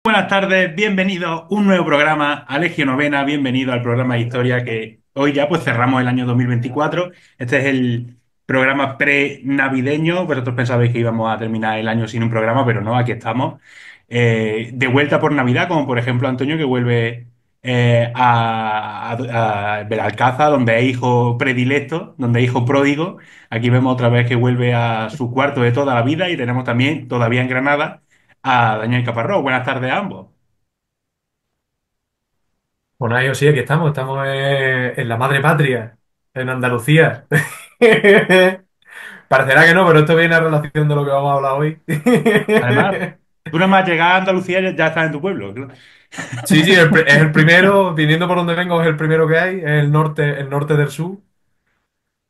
Buenas tardes, bienvenido a un nuevo programa, Alegio Novena, bienvenido al programa de historia que hoy ya pues cerramos el año 2024. Este es el programa pre-navideño. Vosotros pensabais que íbamos a terminar el año sin un programa, pero no, aquí estamos. De vuelta por Navidad, como por ejemplo Antonio que vuelve a Belalcázar, donde es hijo predilecto, donde es hijo pródigo. Aquí vemos otra vez que vuelve a su cuarto de toda la vida y tenemos también todavía en Granada a Daniel Caparrós. Buenas tardes a ambos. Bueno, yo sí, aquí estamos en la madre patria, en Andalucía. Parecerá que no, pero esto viene a relación de lo que vamos a hablar hoy. Además, tú nada más llegar a Andalucía ya estás en tu pueblo. Claro. Sí, sí, es el primero, viniendo por donde vengo, es el primero que hay, es el norte del sur.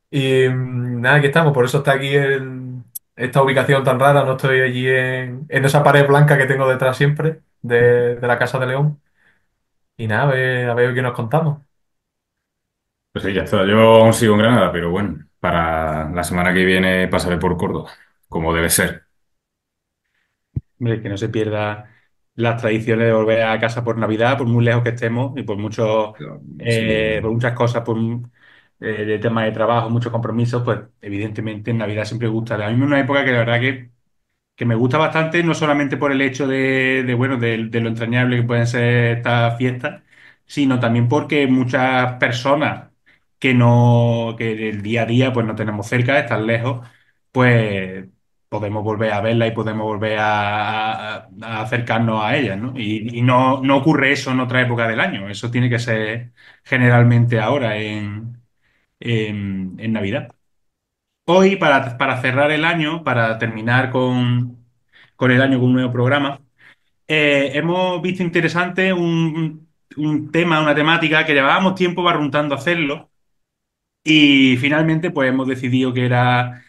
Y nada, aquí estamos, por eso está aquí esta ubicación tan rara, no estoy allí en esa pared blanca que tengo detrás siempre, de la Casa de León. Y nada, a ver qué nos contamos. Pues sí, ya está. Yo aún sigo en Granada, pero bueno, para la semana que viene pasaré por Córdoba, como debe ser. Hombre, que no se pierda las tradiciones de volver a casa por Navidad, por muy lejos que estemos y por Pero, sí, por muchas cosas, de temas de trabajo, muchos compromisos, pues evidentemente en Navidad siempre gusta. A mí es una época que la verdad que me gusta bastante, no solamente por el hecho bueno, de lo entrañable que pueden ser estas fiestas, sino también porque muchas personas que del día a día pues no tenemos cerca, están lejos, pues podemos volver a verla y podemos volver a acercarnos a ellas, ¿no? Y no ocurre eso en otra época del año, eso tiene que ser generalmente ahora en Navidad. Hoy, para cerrar el año, para terminar con el año con un nuevo programa, hemos visto interesante un tema, una temática que llevábamos tiempo barruntando hacerlo y finalmente pues hemos decidido que era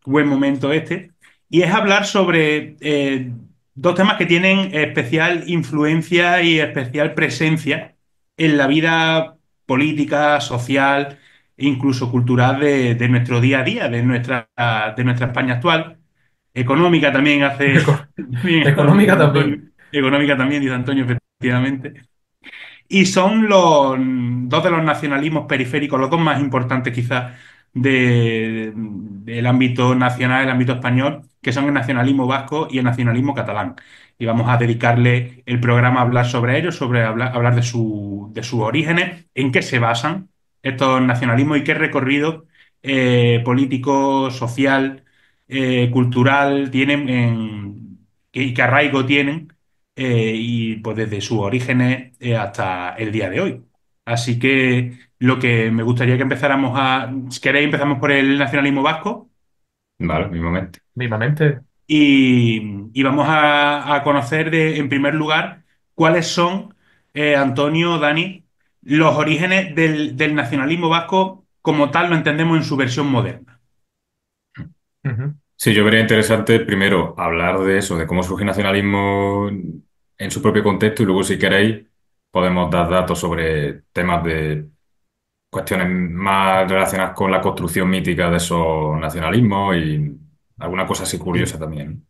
buen momento este. Y es hablar sobre dos temas que tienen especial influencia y especial presencia en la vida política, social e incluso cultural de nuestro día a día, de nuestra España actual. Económica también hace, Eco- también, Económica dice Antonio. también. Económica también, dice Antonio, efectivamente. Y son dos de los nacionalismos periféricos, los dos más importantes quizás del ámbito nacional, el ámbito español, que son el nacionalismo vasco y el nacionalismo catalán. Y vamos a dedicarle el programa a hablar sobre ellos, hablar de sus orígenes, en qué se basan estos nacionalismos y qué recorrido político, social, cultural tienen y qué arraigo tienen y pues desde sus orígenes hasta el día de hoy. Así que lo que me gustaría que empezáramos si queréis, empezamos por el nacionalismo vasco Vale, mismamente. Mismamente. y vamos a conocer en primer lugar cuáles son, Antonio, Dani, los orígenes del nacionalismo vasco como tal lo entendemos en su versión moderna. Ujú. Sí, yo vería interesante primero hablar de eso, de cómo surge el nacionalismo en su propio contexto y luego, si queréis, podemos dar datos sobre temas de cuestiones más relacionadas con la construcción mítica de esos nacionalismos y alguna cosa así curiosa también.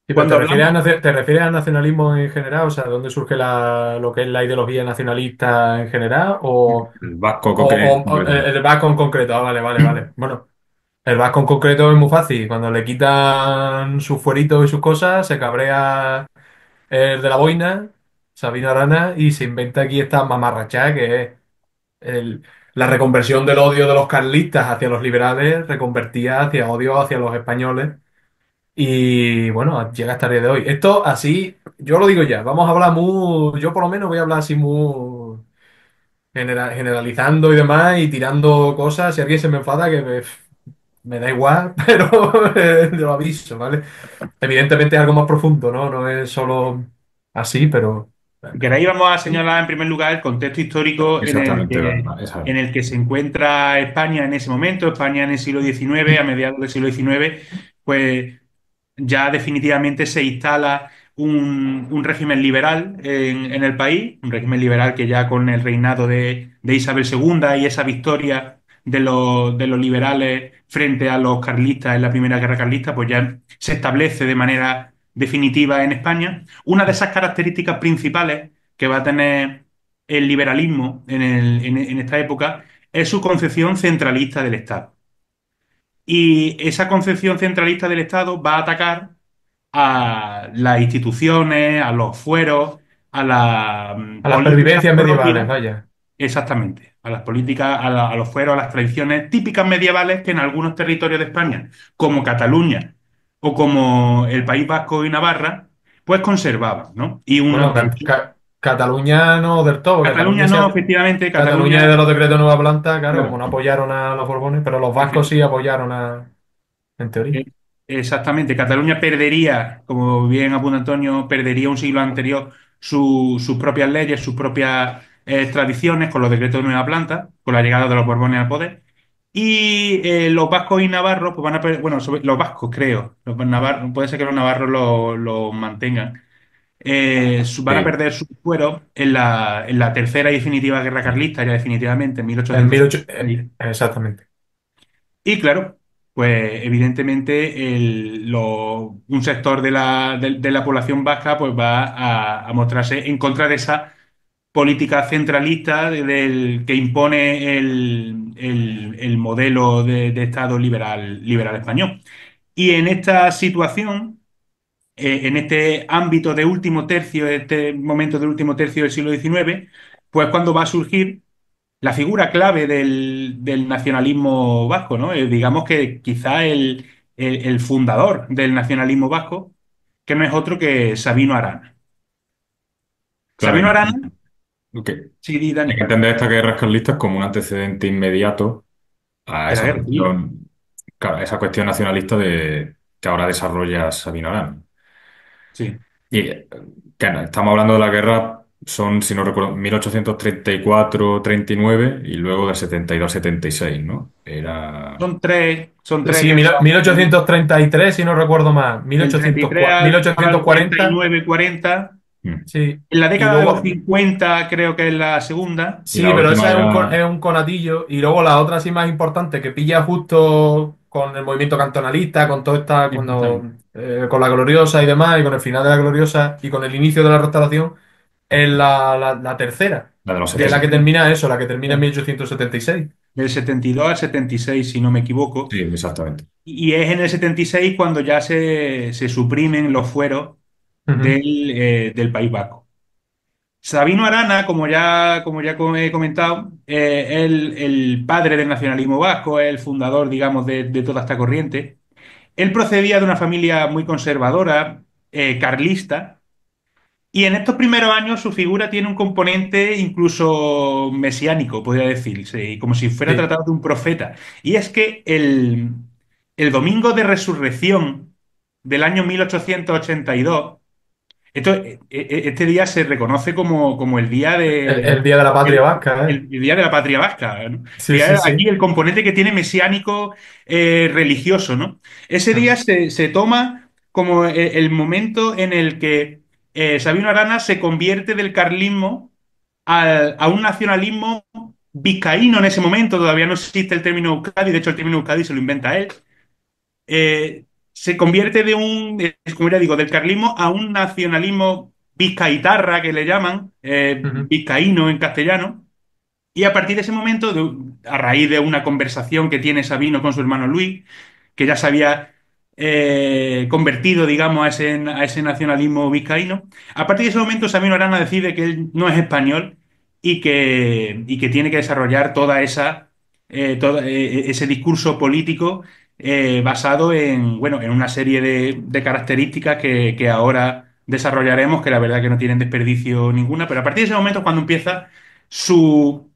Sí, pero Cuando hablamos, te refieres al nacionalismo en general? O sea, ¿de dónde surge lo que es la ideología nacionalista en general? El vasco concreto. O el vasco en concreto? Ah, vale, vale, vale. Bueno, el vasco en concreto es muy fácil. Cuando le quitan sus fueritos y sus cosas, se cabrea el de la boina, Sabino Arana, y se inventa aquí esta mamarrachá que es el- la reconversión del odio de los carlistas hacia los liberales, reconvertida hacia odio hacia los españoles. Y bueno, llega hasta el día de hoy. Esto así, yo lo digo ya, vamos a hablar muy, yo por lo menos voy a hablar así muy generalizando y demás y tirando cosas. Si alguien se me enfada, me da igual, pero te lo aviso, ¿vale? Evidentemente es algo más profundo, ¿no? No es solo así, pero si queréis, vamos a sí. señalar en primer lugar el contexto histórico Exactamente, esa. en el que se encuentra España en ese momento, España en el siglo XIX, a mediados del siglo XIX, pues ya definitivamente se instala un régimen liberal en el país, un régimen liberal que ya con el reinado de Isabel II y esa victoria de los liberales frente a los carlistas en la Primera Guerra Carlista, pues ya se establece de manera definitiva en España. Una de esas características principales que va a tener el liberalismo en esta época es su concepción centralista del Estado. Y esa concepción centralista del Estado va a atacar a las instituciones, a los fueros, a la A las políticas pervivencias medievales, propias, vaya. exactamente, a las políticas, a los fueros, a las tradiciones típicas medievales que en algunos territorios de España, como Cataluña o como el País Vasco y Navarra, pues conservaban, ¿no? Bueno, Cataluña no del todo, porque Cataluña no, efectivamente, Cataluña es Cataluña, de los decretos de Nueva Planta, claro, como claro, no apoyaron a los Borbones, pero los vascos sí apoyaron en teoría. Eh, exactamente, Cataluña perdería, como bien apunta Antonio, perdería un siglo anterior sus propias leyes, sus propias tradiciones con los decretos de Nueva Planta, con la llegada de los Borbones al poder. Y los vascos y navarros, pues van a perder, bueno, los vascos creo, los navarros, puede ser que los navarros lo mantengan. Van a Sí, perder sus fueros en la tercera y definitiva guerra carlista, ya definitivamente en En 1800, 1866. exactamente. Y claro, pues evidentemente un sector de la población vasca pues va a mostrarse en contra de esa política centralista que impone el modelo de Estado liberal español. Y en esta situación, en este ámbito de último tercio, este momento del último tercio del siglo XIX, pues cuando va a surgir la figura clave del nacionalismo vasco, ¿no? Digamos que quizá el fundador del nacionalismo vasco, que no es otro que Sabino Arana. claro, Sabino Arana, que sí, di, hay que Dani, entender estas guerras carlistas como un antecedente inmediato a de la guerra civil. claro, a esa cuestión nacionalista que ahora desarrolla Sabino Arana. Sí. Y que estamos hablando de la guerra, son, si no recuerdo, 1834-39 y luego de 72-76, ¿no? Era Son tres Sí, que son 1833, si no recuerdo mal, del 33 al 1840, 39, 40. mm. sí, En la y década de los luego, 50 creo que es la segunda. Y sí, la pero última esa ya, es un conatillo, y luego la otra sí más importante, que pilla justo con el movimiento cantonalista, con toda esta, cuando, Exactamente. con la gloriosa y demás, y con el final de la gloriosa, y con el inicio de la restauración, es la tercera, la de los que es la que 70. termina eso, la que termina en 1876. Del 72 al 76 si no me equivoco. Sí, exactamente. Y es en el 76 cuando ya se suprimen los fueros Ujú. del País Vasco. Sabino Arana, como ya he comentado, el padre del nacionalismo vasco, es el fundador, digamos, de toda esta corriente. Él procedía de una familia muy conservadora, carlista, y en estos primeros años su figura tiene un componente incluso mesiánico, podría decirse, y como si fuera Sí, tratado de un profeta. Y es que el domingo de resurrección del año 1882, este día se reconoce como el día el Día de la Patria Vasca, ¿eh? el día de la patria vasca, ¿no? Sí, sí, Fijaos aquí sí. el componente que tiene mesiánico religioso, ¿no? Ese día se toma como el momento en el que Sabino Arana se convierte del carlismo a un nacionalismo vizcaíno en ese momento. Todavía no existe el término Euskadi, de hecho el término Euskadi se lo inventa él. Se convierte como ya digo, del carlismo a un nacionalismo vizcaitarra que le llaman, Ujú. vizcaíno en castellano. Y a partir de ese momento, a raíz de una conversación que tiene Sabino con su hermano Luis, que ya se había convertido, digamos, a ese nacionalismo vizcaíno, a partir de ese momento Sabino Arana decide que él no es español y que tiene que desarrollar ese discurso político basado bueno, en una serie de características que ahora desarrollaremos, que la verdad que no tienen desperdicio ninguna, pero a partir de ese momento es cuando empieza su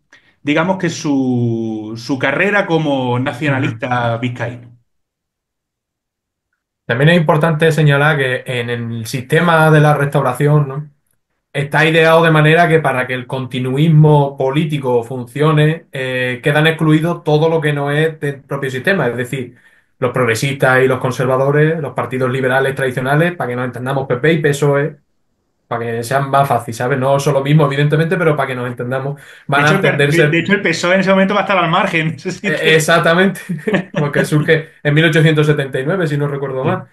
digamos que su carrera como Ujú. nacionalista vizcaíno. También es importante señalar que en el sistema de la restauración, ¿no? Está ideado de manera que para que el continuismo político funcione, quedan excluidos todo lo que no es del propio sistema, es decir, los progresistas y los conservadores, los partidos liberales tradicionales, para que nos entendamos PP y PSOE, para que sean más fácil, ¿sabes? No son lo mismo, evidentemente, pero para que nos entendamos, De van a hecho, entenderse el PSOE en ese momento va a estar al margen. Eso sí que... exactamente, porque surge en 1879, si no recuerdo Sí. mal.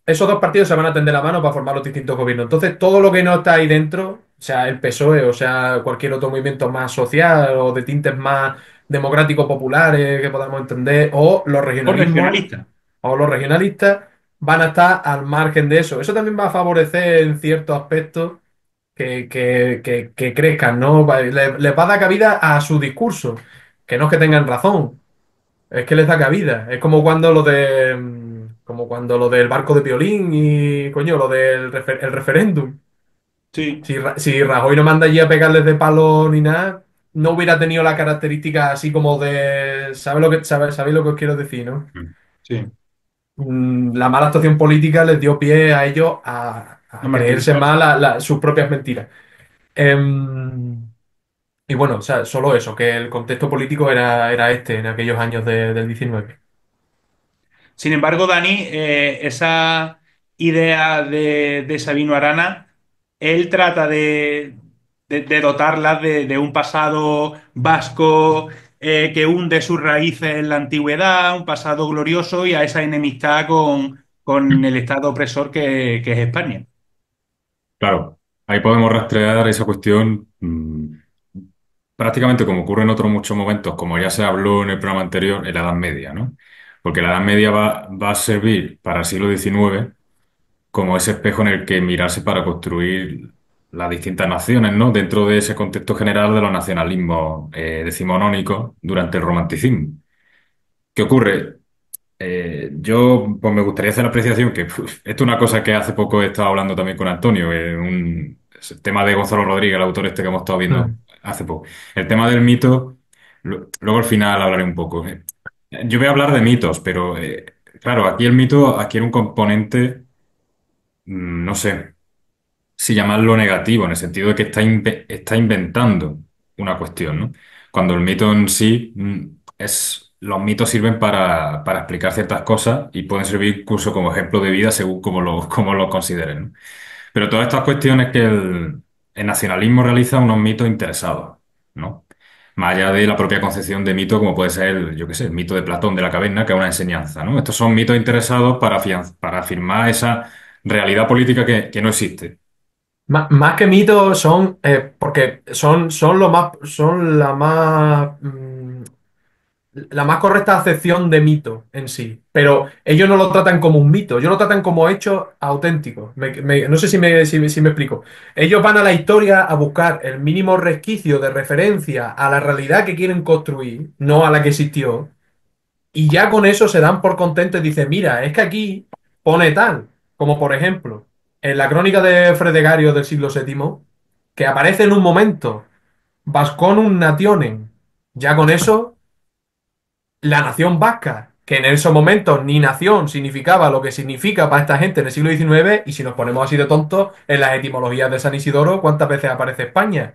esos dos partidos se van a tender la mano para formar los distintos gobiernos. Entonces, todo lo que no está ahí dentro, sea el PSOE, o sea cualquier otro movimiento más social o de tintes más democráticos populares que podamos entender, O regionalista. o los regionalistas, van a estar al margen de eso. Eso también va a favorecer en ciertos aspectos que crezcan, ¿no? Les va a dar cabida a su discurso, que no es que tengan razón. Es que les da cabida. Es como cuando como cuando lo del barco de Piolín y, coño, lo del el referéndum. Sí. Si Rajoy no manda allí a pegarles de palo ni nada, no hubiera tenido la característica así como de... ¿Sabéis lo que os quiero decir, no? Mm. Sí. La mala actuación política les dio pie a ellos A a creerse martirizar. más sus propias mentiras. Em, y bueno, o sea, solo eso, que el contexto político era este en aquellos años del 19. Sin embargo, Dani, esa idea de Sabino Arana, él trata de dotarla de un pasado vasco que hunde sus raíces en la antigüedad, un pasado glorioso y a esa enemistad con el Estado opresor que es España. Claro, ahí podemos rastrear esa cuestión prácticamente como ocurre en otros muchos momentos, como ya se habló en el programa anterior, en la Edad Media, ¿no? Porque la Edad Media va a servir para el siglo XIX como ese espejo en el que mirarse para construir las distintas naciones, ¿no? Dentro de ese contexto general de los nacionalismos decimonónicos durante el romanticismo. ¿Qué ocurre? Yo pues me gustaría hacer la apreciación que esto es una cosa que hace poco he estado hablando también con Antonio, es el tema de Gonzalo Rodríguez, el autor este que hemos estado viendo hace poco. El tema del mito, luego al final hablaré un poco. Yo voy a hablar de mitos, pero claro, aquí el mito adquiere un componente, no sé si llamarlo negativo, en el sentido de que está inventando una cuestión, ¿no? Cuando el mito en sí los mitos sirven para explicar ciertas cosas y pueden servir incluso como ejemplo de vida según como lo consideren, ¿no? Pero todas estas cuestiones que el nacionalismo realiza unos mitos interesados, ¿no? Más allá de la propia concepción de mito, como puede ser yo qué sé, el mito de Platón de la caverna, que es una enseñanza, ¿no? Estos son mitos interesados para afirmar esa realidad política que no existe. Más que mitos son, porque son son la más correcta acepción de mito en sí. Pero ellos no lo tratan como un mito, ellos lo tratan como hechos auténticos. No sé si me explico. Ellos van a la historia a buscar el mínimo resquicio de referencia a la realidad que quieren construir, no a la que existió. Y ya con eso se dan por contentos y dicen, mira, es que aquí pone tal, como por ejemplo, en la crónica de Fredegario del siglo VII, que aparece en un momento, Vasconum nationem. Ya con eso, la nación vasca, que en esos momentos ni nación significaba lo que significa para esta gente en el siglo XIX, y si nos ponemos así de tontos, en las etimologías de San Isidoro, ¿cuántas veces aparece España?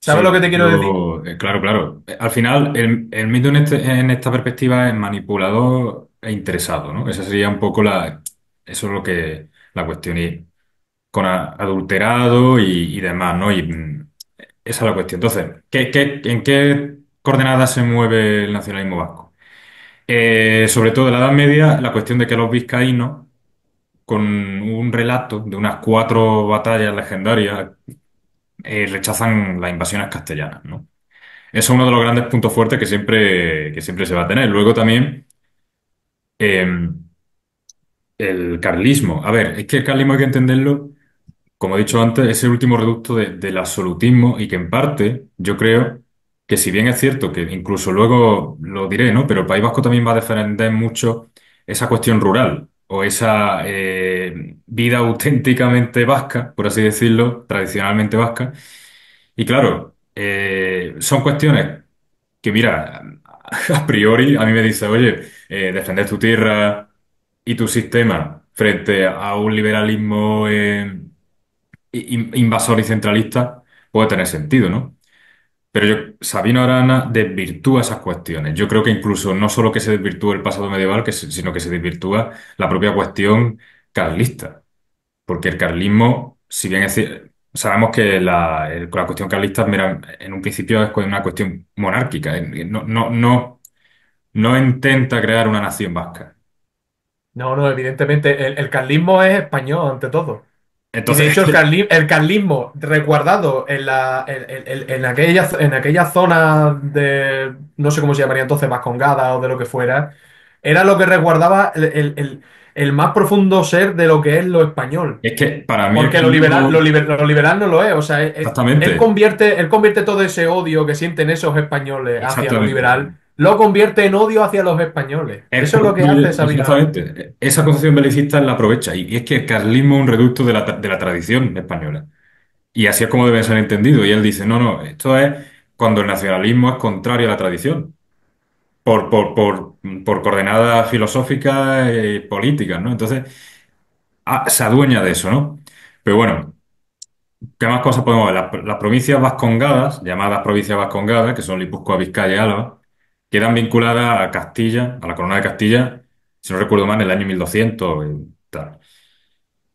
¿Sabes lo que Sí, te quiero decir? claro, claro. Al final, el mito en esta perspectiva es manipulador e interesado, ¿no? Esa sería un poco eso es lo que, la cuestión, y con adulterado y demás, ¿no? Esa es la cuestión. Entonces, en qué coordenadas se mueve el nacionalismo vasco? Sobre todo en la Edad Media, la cuestión de que los vizcaínos, con un relato de unas 4 batallas legendarias, rechazan las invasiones castellanas, ¿no? Eso es uno de los grandes puntos fuertes que siempre se va a tener. Luego también eh, el carlismo. A ver, es que el carlismo hay que entenderlo, como he dicho antes, es el último reducto del absolutismo y que en parte yo creo que si bien es cierto que incluso luego lo diré, ¿no? Pero el País Vasco también va a defender mucho esa cuestión rural o esa vida auténticamente vasca, por así decirlo, tradicionalmente vasca. Y claro, son cuestiones que mira, a priori a mí me dice, oye, defender tu tierra y tu sistema frente a un liberalismo invasor y centralista puede tener sentido, ¿no? Pero Sabino Arana desvirtúa esas cuestiones. Yo creo que incluso no solo que se desvirtúa el pasado medieval, sino que se desvirtúa la propia cuestión carlista. Porque el carlismo, si bien sabemos que la cuestión carlista en un principio es una cuestión monárquica, no intenta crear una nación vasca. No, no, evidentemente el carlismo es español ante todo. Y de Entonces, hecho el carlismo resguardado en aquella zona de, no sé cómo se llamaría entonces, Vascongada o de lo que fuera, era lo que resguardaba el más profundo ser de lo que es lo español. es que para mí el Porque carlismo, lo liberal no lo es. O sea, exactamente, él convierte todo ese odio que sienten esos españoles hacia lo exactamente. liberal, lo convierte en odio hacia los españoles. Es Eso es lo que porque, hace Sabino Arana. exactamente, esa concepción belicista la aprovecha. Y es que el carlismo es un reducto de la tradición española. Y así es como debe ser entendido. Y él dice, no, no, esto es cuando el nacionalismo es contrario a la tradición, por coordenadas filosóficas y políticas, ¿no? Entonces, se adueña de eso, ¿no? Pero bueno, ¿qué más cosas podemos ver? Las provincias vascongadas, llamadas provincias vascongadas, que son Guipúzcoa, Vizcaya y Álava, quedan vinculadas a Castilla, a la corona de Castilla, si no recuerdo mal, en el año 1200 y tal.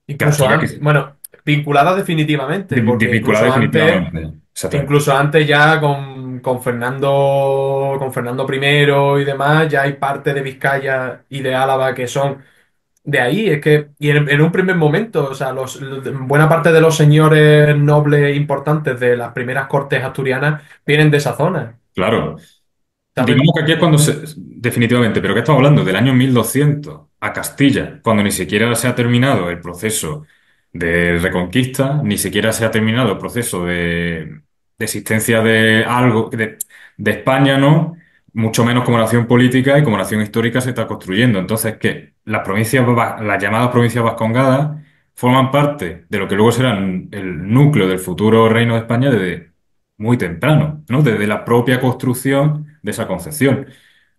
Incluso Castilla que antes, bueno, vinculada definitivamente, porque vinculada definitivamente. Exactamente. incluso antes ya con Fernando primero y demás, ya hay parte de Vizcaya y de Álava que son de ahí. Es que, y en un primer momento, o sea, buena parte de los señores nobles importantes de las primeras cortes asturianas vienen de esa zona, Claro. ¿sabes? Digamos que aquí es cuando definitivamente, pero ¿qué estamos hablando? Del año 1200 a Castilla, cuando ni siquiera se ha terminado el proceso de reconquista, ni siquiera se ha terminado el proceso de existencia de algo, de España, ¿no? Mucho menos como nación política y como nación histórica se está construyendo. Entonces, ¿qué? Las provincias, las llamadas provincias vascongadas forman parte de lo que luego será el núcleo del futuro reino de España desde muy temprano, ¿no? Desde la propia construcción de esa concepción.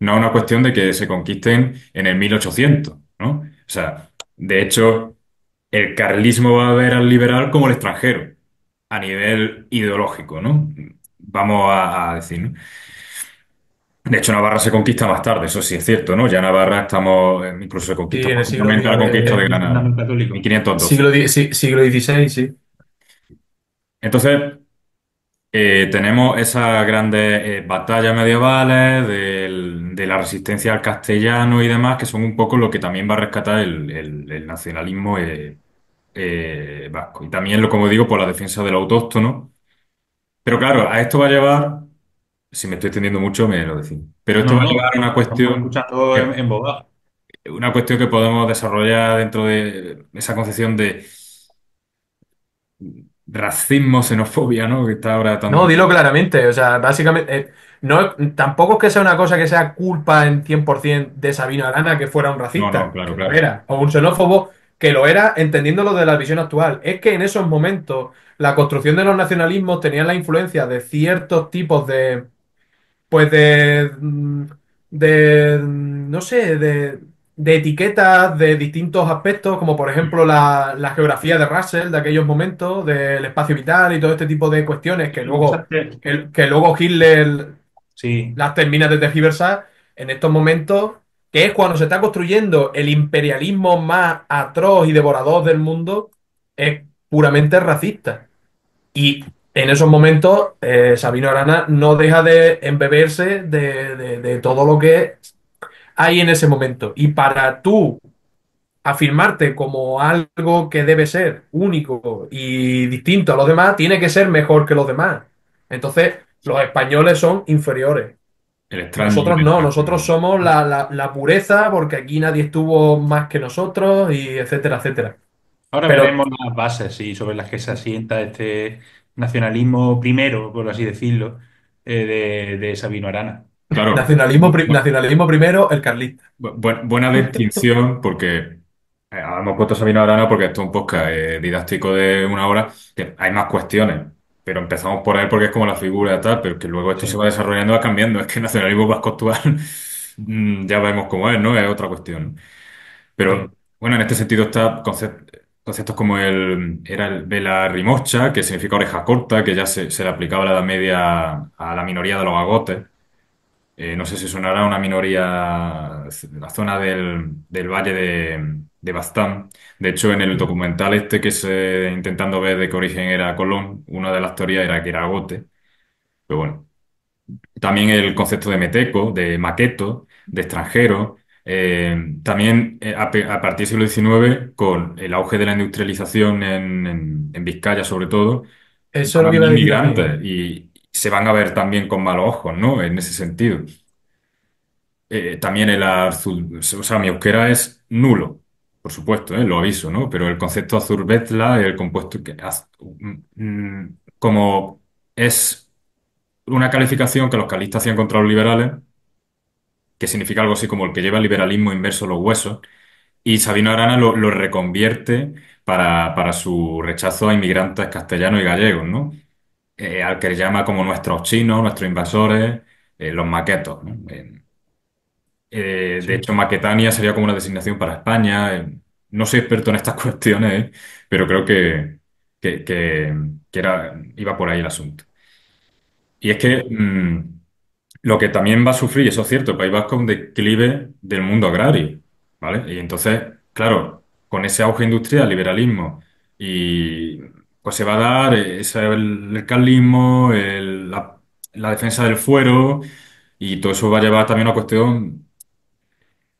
No es una cuestión de que se conquisten en el 1800, ¿no? O sea, de hecho, el carlismo va a ver al liberal como el extranjero, a nivel ideológico, ¿no? Vamos a decir, ¿no? De hecho, Navarra se conquista más tarde, eso sí es cierto, ¿no? Ya Navarra estamos, incluso se conquista Sí, en el siglo, posteriormente a la conquista de Granada, Fundamento católico. 1512. siglo XVI, sí. Entonces, tenemos esas grandes batallas medievales de la resistencia al castellano y demás, que son un poco lo que también va a rescatar el nacionalismo vasco. Y también, como digo, por la defensa del autóctono. Pero claro, a esto va a llevar, si me estoy extendiendo mucho, me lo decís. Pero esto No, va a no, llevar a estamos escuchando en voz baja. una cuestión que podemos desarrollar dentro de esa concepción de racismo, xenofobia, ¿no? Que está ahora No, tan... dilo claramente. O sea, básicamente, no, tampoco es que sea una cosa que sea culpa en 100% de Sabino Arana que fuera un No, no, racista, claro, que lo claro. era, o un xenófobo, que lo era, entendiéndolo de la visión actual. Es que en esos momentos la construcción de los nacionalismos tenía la influencia de ciertos tipos pues no sé, de etiquetas de distintos aspectos, como por ejemplo la geografía de Russell de aquellos momentos, del espacio vital y todo este tipo de cuestiones Lo que pasa es que, que luego Hitler sí, las termina de tergiversar en estos momentos, que es cuando se está construyendo el imperialismo más atroz y devorador del mundo, es puramente racista. Y en esos momentos, Sabino Arana no deja de embeberse de todo lo que hay en ese momento. Y para tú afirmarte como algo que debe ser único y distinto a los demás, tiene que ser mejor que los demás. Entonces, los españoles son inferiores. El extraño y Nosotros el no, nosotros extranjero. somos la pureza porque aquí nadie estuvo más que nosotros y etcétera, etcétera. ahora Pero veremos las bases y sobre las que se asienta este nacionalismo primero, por así decirlo, de Sabino Arana. Claro, nacionalismo primero, el carlista. buena distinción porque hemos puesto a Sabino Arana porque esto es un podcast didáctico de una hora, que hay más cuestiones, pero empezamos por él porque es como la figura y tal, pero que luego esto se Sí, va desarrollando, va cambiando. Es que el nacionalismo vasco actual ya vemos cómo es, ¿no? Es otra cuestión. sí. Pero bueno, en este sentido está conceptos como era el vela rimocha, que significa oreja corta, que ya se le aplicaba a la Edad Media a la minoría de los agotes. No sé si sonará una minoría, la zona del valle de Baztán. De hecho, en el Mm. documental este que se intentando ver de qué origen era Colón, una de las teorías era que era Agote. Pero bueno, también el concepto de meteco, de maqueto, de extranjero. También a partir del siglo XIX, con el auge de la industrialización en Vizcaya sobre todo, Eso es van a lo que iba venir a decir también. inmigrantes y se van a ver también con malos ojos, ¿no? En ese sentido. También el azul, o sea, mi euskera es nulo, por supuesto, lo aviso, ¿no? Pero el concepto azurbetla, el compuesto como es una calificación que los carlistas hacían contra los liberales, que significa algo así como el que lleva el liberalismo inmerso en los huesos, y Sabino Arana lo reconvierte para su rechazo a inmigrantes castellanos y gallegos, ¿no? Al que llama como nuestros chinos, nuestros invasores, los maquetos, ¿no? De Sí. hecho, Maquetania sería como una designación para España. No soy experto en estas cuestiones, pero creo que iba por ahí el asunto. Y es que lo que también va a sufrir, y eso es cierto, el País Vasco es un declive del mundo agrario, ¿vale? Y entonces, claro, con ese auge industrial, liberalismo, y pues se va a dar el carlismo, la defensa del fuero, y todo eso va a llevar también a una cuestión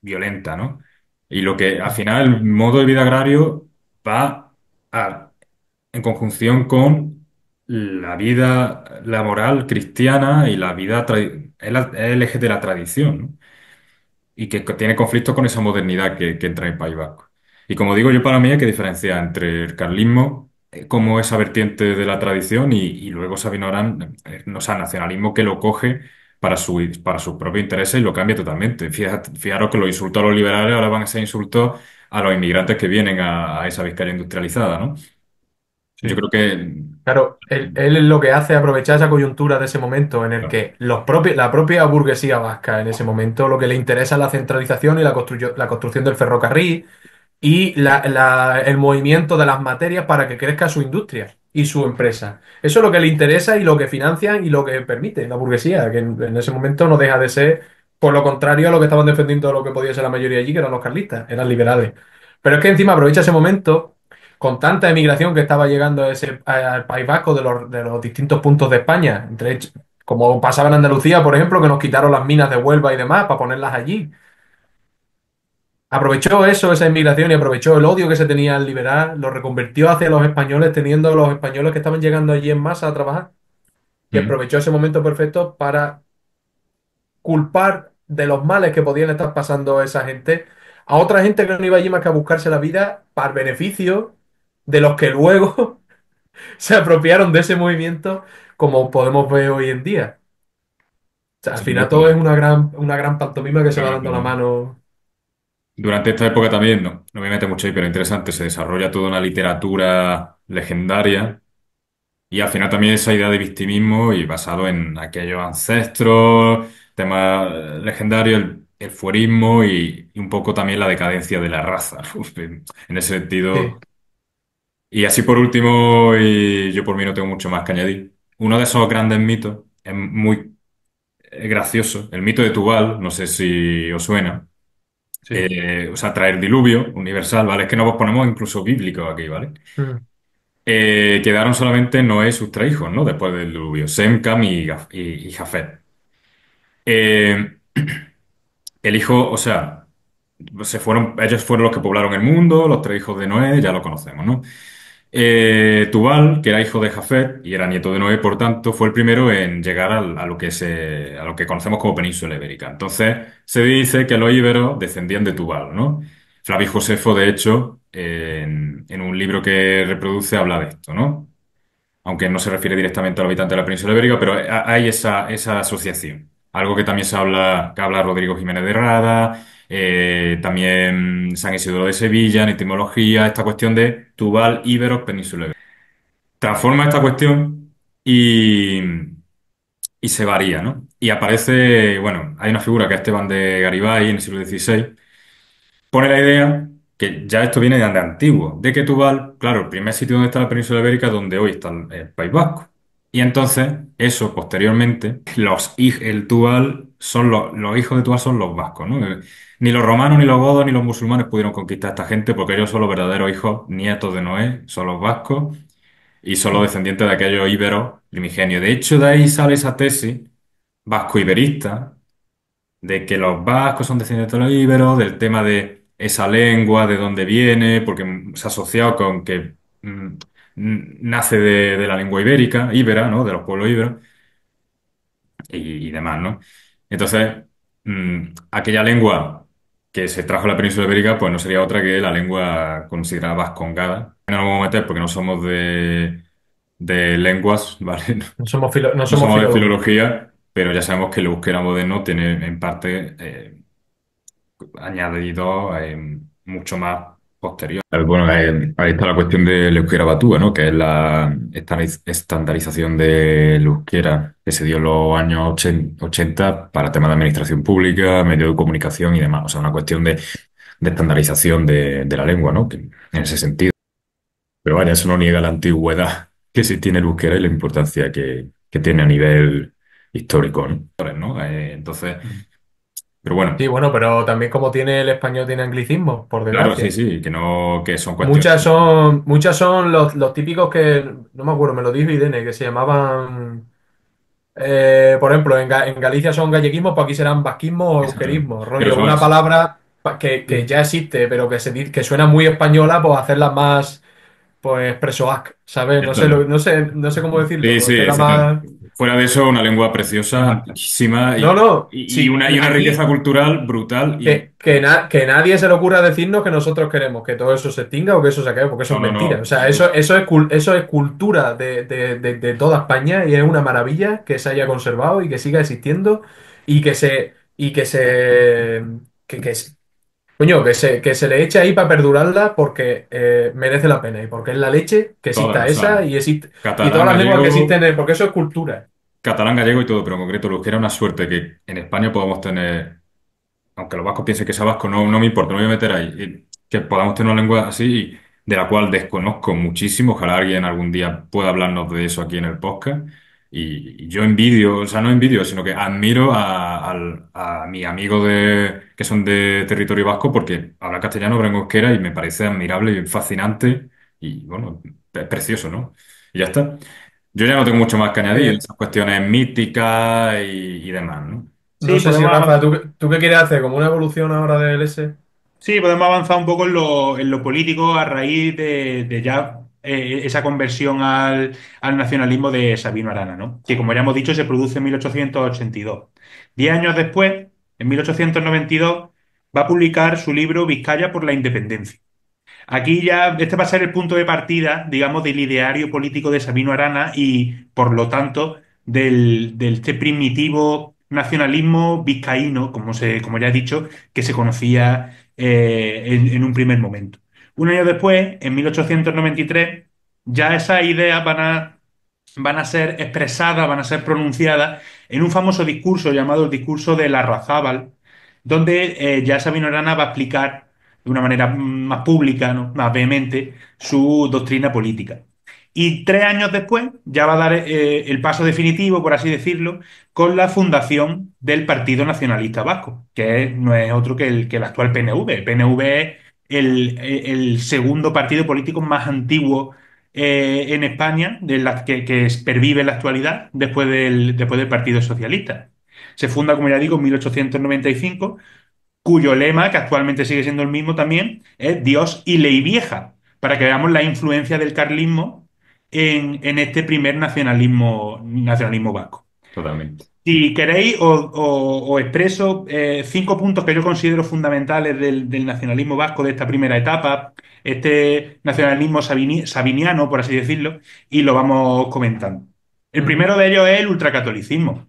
violenta, ¿no? Y lo que al final el modo de vida agrario va a- en conjunción con la vida, la moral cristiana y la vida, es el eje de la tradición, ¿no? Y que tiene conflicto con esa modernidad que entra en el País Vasco. Y como digo, yo para mí hay que diferenciar entre el carlismo como esa vertiente de la tradición y luego Sabino Arán, o sea, nacionalismo que lo coge para sus propios intereses y lo cambia totalmente. Fijaros que los insultos a los liberales ahora van a ser insultos a los inmigrantes que vienen a esa Vizcaya industrializada, ¿no? Yo Sí. creo que... Claro, él lo que hace es aprovechar esa coyuntura de ese momento en el que la propia burguesía vasca en ese momento lo que le interesa es la centralización y la construcción del ferrocarril y el movimiento de las materias para que crezca su industria y su empresa. Eso es lo que le interesa y lo que financian y lo que permite la burguesía, que en ese momento no deja de ser, por lo contrario a lo que estaban defendiendo lo que podía ser la mayoría allí, que eran los carlistas, eran liberales. Pero es que encima aprovecha ese momento, con tanta emigración que estaba llegando al País Vasco de los distintos puntos de España, como pasaba en Andalucía, por ejemplo, que nos quitaron las minas de Huelva y demás para ponerlas allí. Aprovechó eso, esa inmigración, y aprovechó el odio que se tenía al liberal, lo reconvirtió hacia los españoles, teniendo a los españoles que estaban llegando allí en masa a trabajar. Y Mm, aprovechó ese momento perfecto para culpar de los males que podían estar pasando a esa gente, a otra gente que no iba allí más que a buscarse la vida para el beneficio de los que luego se apropiaron de ese movimiento, como podemos ver hoy en día. O sea, al sí, final todo es una gran pantomima que se va claro, dando la claro. mano. Durante esta época también, no me mete mucho ahí, pero interesante, se desarrolla toda una literatura legendaria y al final también esa idea de victimismo y basado en aquellos ancestros, temas legendarios, el fuerismo y un poco también la decadencia de la raza, ¿no? En ese Sí, sentido. Y así por último, y yo por mí no tengo mucho más que añadir, uno de esos grandes mitos es muy gracioso, el mito de Tubal, no sé si os suena. sí. O sea, traer diluvio universal, ¿vale? Es que nos ponemos incluso bíblicos aquí, ¿vale? Mm, Quedaron solamente Noé y sus tres hijos, ¿no? Después del diluvio, Sem, Cam y Jafet. Eh, el hijo, o sea, ellos fueron los que poblaron el mundo, los tres hijos de Noé, ya lo conocemos, ¿no? Tubal, que era hijo de Jafet y era nieto de Noé, por tanto, fue el primero en llegar a lo que conocemos como península ibérica. Entonces, se dice que los íberos descendían de Tubal, ¿no? Flavio Josefo, de hecho, en un libro que reproduce, habla de esto, ¿no? Aunque no se refiere directamente a los habitantes de la península ibérica, pero hay esa asociación. Algo que también que habla Rodrigo Jiménez de Rada, también San Isidoro de Sevilla, en etimología, esta cuestión de Tubal, íberos, península ibérica. Transforma esta cuestión y, y se varía, ¿no? Y aparece, bueno, hay una figura que es Esteban de Garibay en el siglo XVI, pone la idea que ya esto viene de antiguo, de que Tubal, claro, el primer sitio donde está la península ibérica es donde hoy está el País Vasco. Y entonces, eso posteriormente, el Tubal son los hijos de Tubal son los vascos, ¿no? Ni los romanos, ni los godos, ni los musulmanes pudieron conquistar a esta gente porque ellos son los verdaderos hijos, nietos de Noé, son los vascos y son los mm, descendientes de aquellos íberos primigenios. De hecho, de ahí sale esa tesis vasco-iberista de que los vascos son descendientes de los íberos, del tema de esa lengua, de dónde viene, porque se ha asociado con que nace de la lengua ibérica, íbera, ¿no? De los pueblos íberos y demás, ¿no? Entonces, aquella lengua que se trajo a la península ibérica, pues no sería otra que la lengua considerada vascongada. No nos vamos a meter porque no somos de lenguas, ¿vale? No No somos somos de filólogos. filología, pero ya sabemos que el euskera moderno tiene en parte añadido mucho más posterior. Bueno, ahí está la cuestión del euskera batúa, ¿no? Que es la estandarización del euskera que se dio en los años 80 para temas de administración pública, medios de comunicación y demás. O sea, una cuestión de estandarización de la lengua, ¿no? En ese sentido. Pero vaya, eso no niega la antigüedad que sí tiene el euskera y la importancia que tiene a nivel histórico, ¿no? Entonces, pero Sí, bueno, bueno, pero también como tiene el español, tiene anglicismos, por claro, sí, desgracia. sí, que no, que son cuestiones. Muchas son los típicos que, no me acuerdo, me lo dijo Irene, que se llamaban, por ejemplo, en Galicia son galleguismos, pues aquí serán vasquismos o Exactamente. euskerismos, Pero rollo, una palabra que ya existe, pero que suena muy española, pues hacerla más, pues, presoac, ¿sabes? esto es. No sé cómo decirlo, Sí, pues sí, hacerla exactamente. más... Fuera de eso, una lengua preciosa, antiquísima No, no, sí, y una riqueza aquí cultural brutal. Y que nadie se le ocurra decirnos que nosotros queremos que todo eso se extinga o que eso se acabe, porque eso no, es no, mentira. O no. sea, eso es cultura de toda España y es una maravilla que se haya conservado y que siga existiendo y que se- coño, que se le eche ahí para perdurarla porque merece la pena y porque es la leche que Todas, o exista esa sea, y catalán, todas las lenguas que gallego. existen, porque eso es cultura. Catalán, gallego y todo, pero en concreto lo que era una suerte que en España podamos tener, aunque los vascos piensen que sea vasco, no, no me importa, no me voy a meter ahí, que podamos tener una lengua así, de la cual desconozco muchísimo, ojalá alguien algún día pueda hablarnos de eso aquí en el podcast, y yo envidio, o sea, no envidio, sino que admiro a mis amigos que son de territorio vasco porque hablan castellano, hablan euskera y me parece admirable y fascinante, y bueno, precioso, ¿no? Y ya está. Yo ya no tengo mucho más que añadir, Eh, esas cuestiones míticas y demás, ¿no? no Sí, sé si podemos Rafa, avanzar. ¿tú qué quieres hacer? ¿Como una evolución ahora del S? Sí, podemos avanzar un poco en lo político a raíz de ya esa conversión al nacionalismo de Sabino Arana, ¿no? Que como ya hemos dicho se produce en 1882. 10 años después, en 1892, va a publicar su libro Vizcaya por la Independencia. Aquí ya, este va a ser el punto de partida, digamos, del ideario político de Sabino Arana y, por lo tanto, de este primitivo nacionalismo vizcaíno, como ya he dicho, que se conocía en un primer momento. Un año después, en 1893, ya esas ideas van a ser expresadas, van a ser pronunciadas en un famoso discurso llamado el discurso de Larrazábal, donde ya Sabino Arana va a explicar de una manera más pública, ¿no? Más vehemente, su doctrina política. Y 3 años después ya va a dar el paso definitivo, por así decirlo, con la fundación del Partido Nacionalista Vasco, no es otro que el actual PNV. El PNV es el segundo partido político más antiguo en España, que pervive en la actualidad después del Partido Socialista. Se funda, como ya digo, en 1895, cuyo lema, que actualmente sigue siendo el mismo también, es Dios y ley vieja, para que veamos la influencia del carlismo en este primer nacionalismo vasco. Totalmente. Si queréis, os expreso 5 puntos que yo considero fundamentales del nacionalismo vasco de esta primera etapa, este nacionalismo sabiniano, por así decirlo, y lo vamos comentando. El Ujú. primero de ellos es el ultracatolicismo,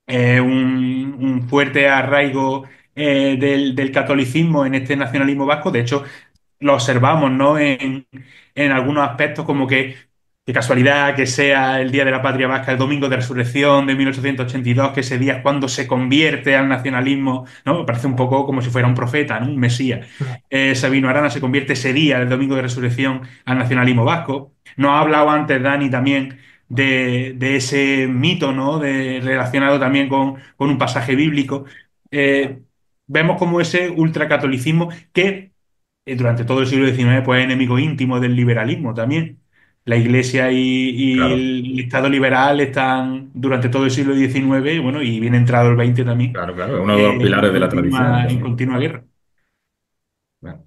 un fuerte arraigo del catolicismo en este nacionalismo vasco. De hecho, lo observamos, ¿no? En algunos aspectos, como que, qué casualidad que sea el Día de la Patria Vasca, el Domingo de Resurrección de 1882, que ese día es cuando se convierte al nacionalismo, ¿no? Me parece un poco como si fuera un profeta, ¿no? Un mesías. Sabino Arana se convierte ese día, el Domingo de Resurrección, al nacionalismo vasco. Nos ha hablado antes, Dani, también de ese mito, ¿no? Relacionado también con un pasaje bíblico. Eh, Vemos como ese ultracatolicismo que durante todo el siglo XIX pues, es enemigo íntimo del liberalismo también. la Iglesia y Claro, el Estado liberal están durante todo el siglo XIX, y bueno, y bien entrado el XX también, claro, claro. Es uno de los pilares de la tradición en también. continua guerra. Claro.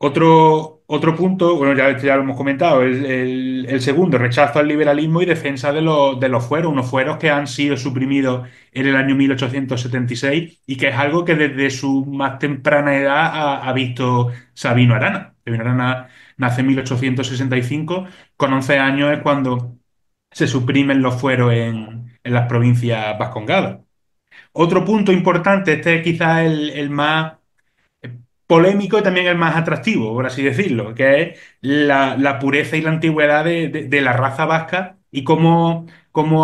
Otro punto, bueno, ya lo hemos comentado, el segundo, rechazo al liberalismo y defensa de los fueros, unos fueros que han sido suprimidos en el año 1876 y que es algo que desde su más temprana edad ha visto Sabino Arana. Sabino Arana nace en 1865, con 11 años es cuando se suprimen los fueros en las provincias vascongadas. Otro punto importante, este es quizás el más polémico y también el más atractivo, por así decirlo, que es la pureza y la antigüedad de la raza vasca y cómo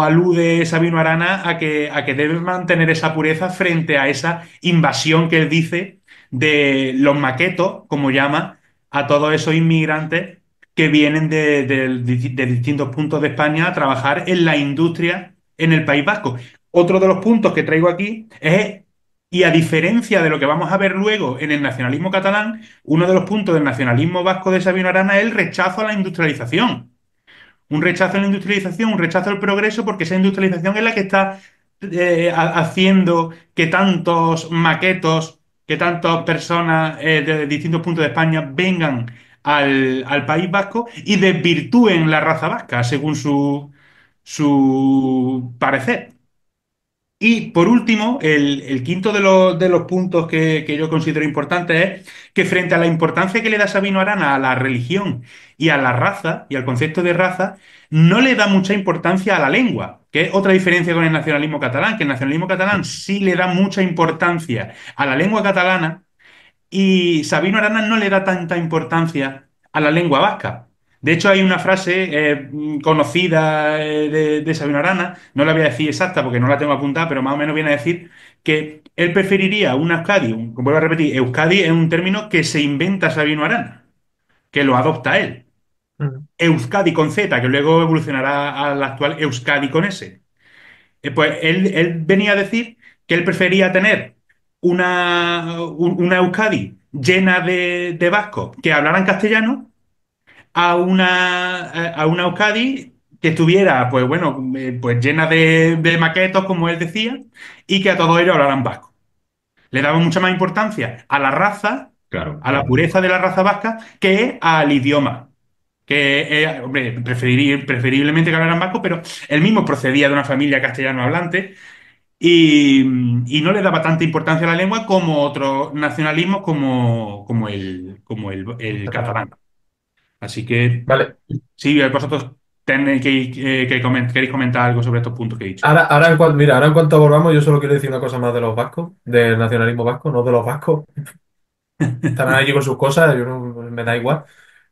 alude Sabino Arana a que debe mantener esa pureza frente a esa invasión que él dice de los maquetos, como llama, a todos esos inmigrantes que vienen de distintos puntos de España a trabajar en la industria en el País Vasco. Otro de los puntos que traigo aquí es y a diferencia de lo que vamos a ver luego en el nacionalismo catalán, uno de los puntos del nacionalismo vasco de Sabino Arana es el rechazo a la industrialización. Un rechazo a la industrialización, un rechazo al progreso, porque esa industrialización es la que está haciendo que tantos maquetos, que tantas personas de distintos puntos de España vengan al País Vasco y desvirtúen la raza vasca, según su parecer. Y por último, el quinto de los puntos que yo considero importantes es que frente a la importancia que le da Sabino Arana a la religión y a la raza y al concepto de raza, no le da mucha importancia a la lengua, que es otra diferencia con el nacionalismo catalán, que el nacionalismo catalán sí le da mucha importancia a la lengua catalana y Sabino Arana no le da tanta importancia a la lengua vasca. De hecho, hay una frase conocida de Sabino Arana, no la voy a decir exacta porque no la tengo apuntada, pero más o menos viene a decir que él preferiría una Euskadi, vuelvo a repetir, Euskadi es un término que se inventa Sabino Arana, que lo adopta él. Mm. Euskadi con Z, que luego evolucionará al actual Euskadi con S. Pues él venía a decir que él prefería tener una Euskadi llena de vascos que hablaran castellano a una Euskadi que estuviera, pues bueno, pues llena de maquetos, como él decía, y que a todos ellos hablaran vasco. Le daba mucha más importancia a la raza, Claro, a la claro. pureza de la raza vasca, que al idioma. Que, hombre, preferiblemente que hablaran vasco, pero él mismo procedía de una familia castellano hablante y, y no le daba tanta importancia a la lengua como otros nacionalismos como el Catalán. catalán. Así que, Vale. sí, vosotros queréis comentar algo sobre estos puntos que he dicho. Ahora en cuanto, mira, ahora en cuanto volvamos, yo solo quiero decir una cosa más de los vascos, del nacionalismo vasco, no de los vascos. Estarán allí con sus cosas, yo no, me da igual.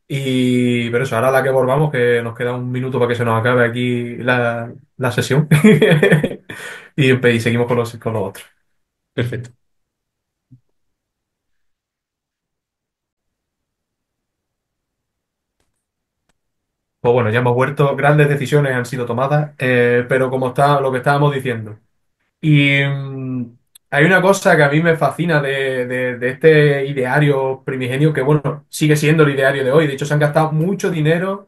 Y pero eso, ahora a la que volvamos, que nos queda un minuto para que se nos acabe aquí la sesión. Y seguimos con los otros. Perfecto. Pues bueno, ya hemos vuelto, grandes decisiones han sido tomadas, pero como está lo que estábamos diciendo. Y hay una cosa que a mí me fascina de este ideario primigenio, que bueno, sigue siendo el ideario de hoy. De hecho, se han gastado mucho dinero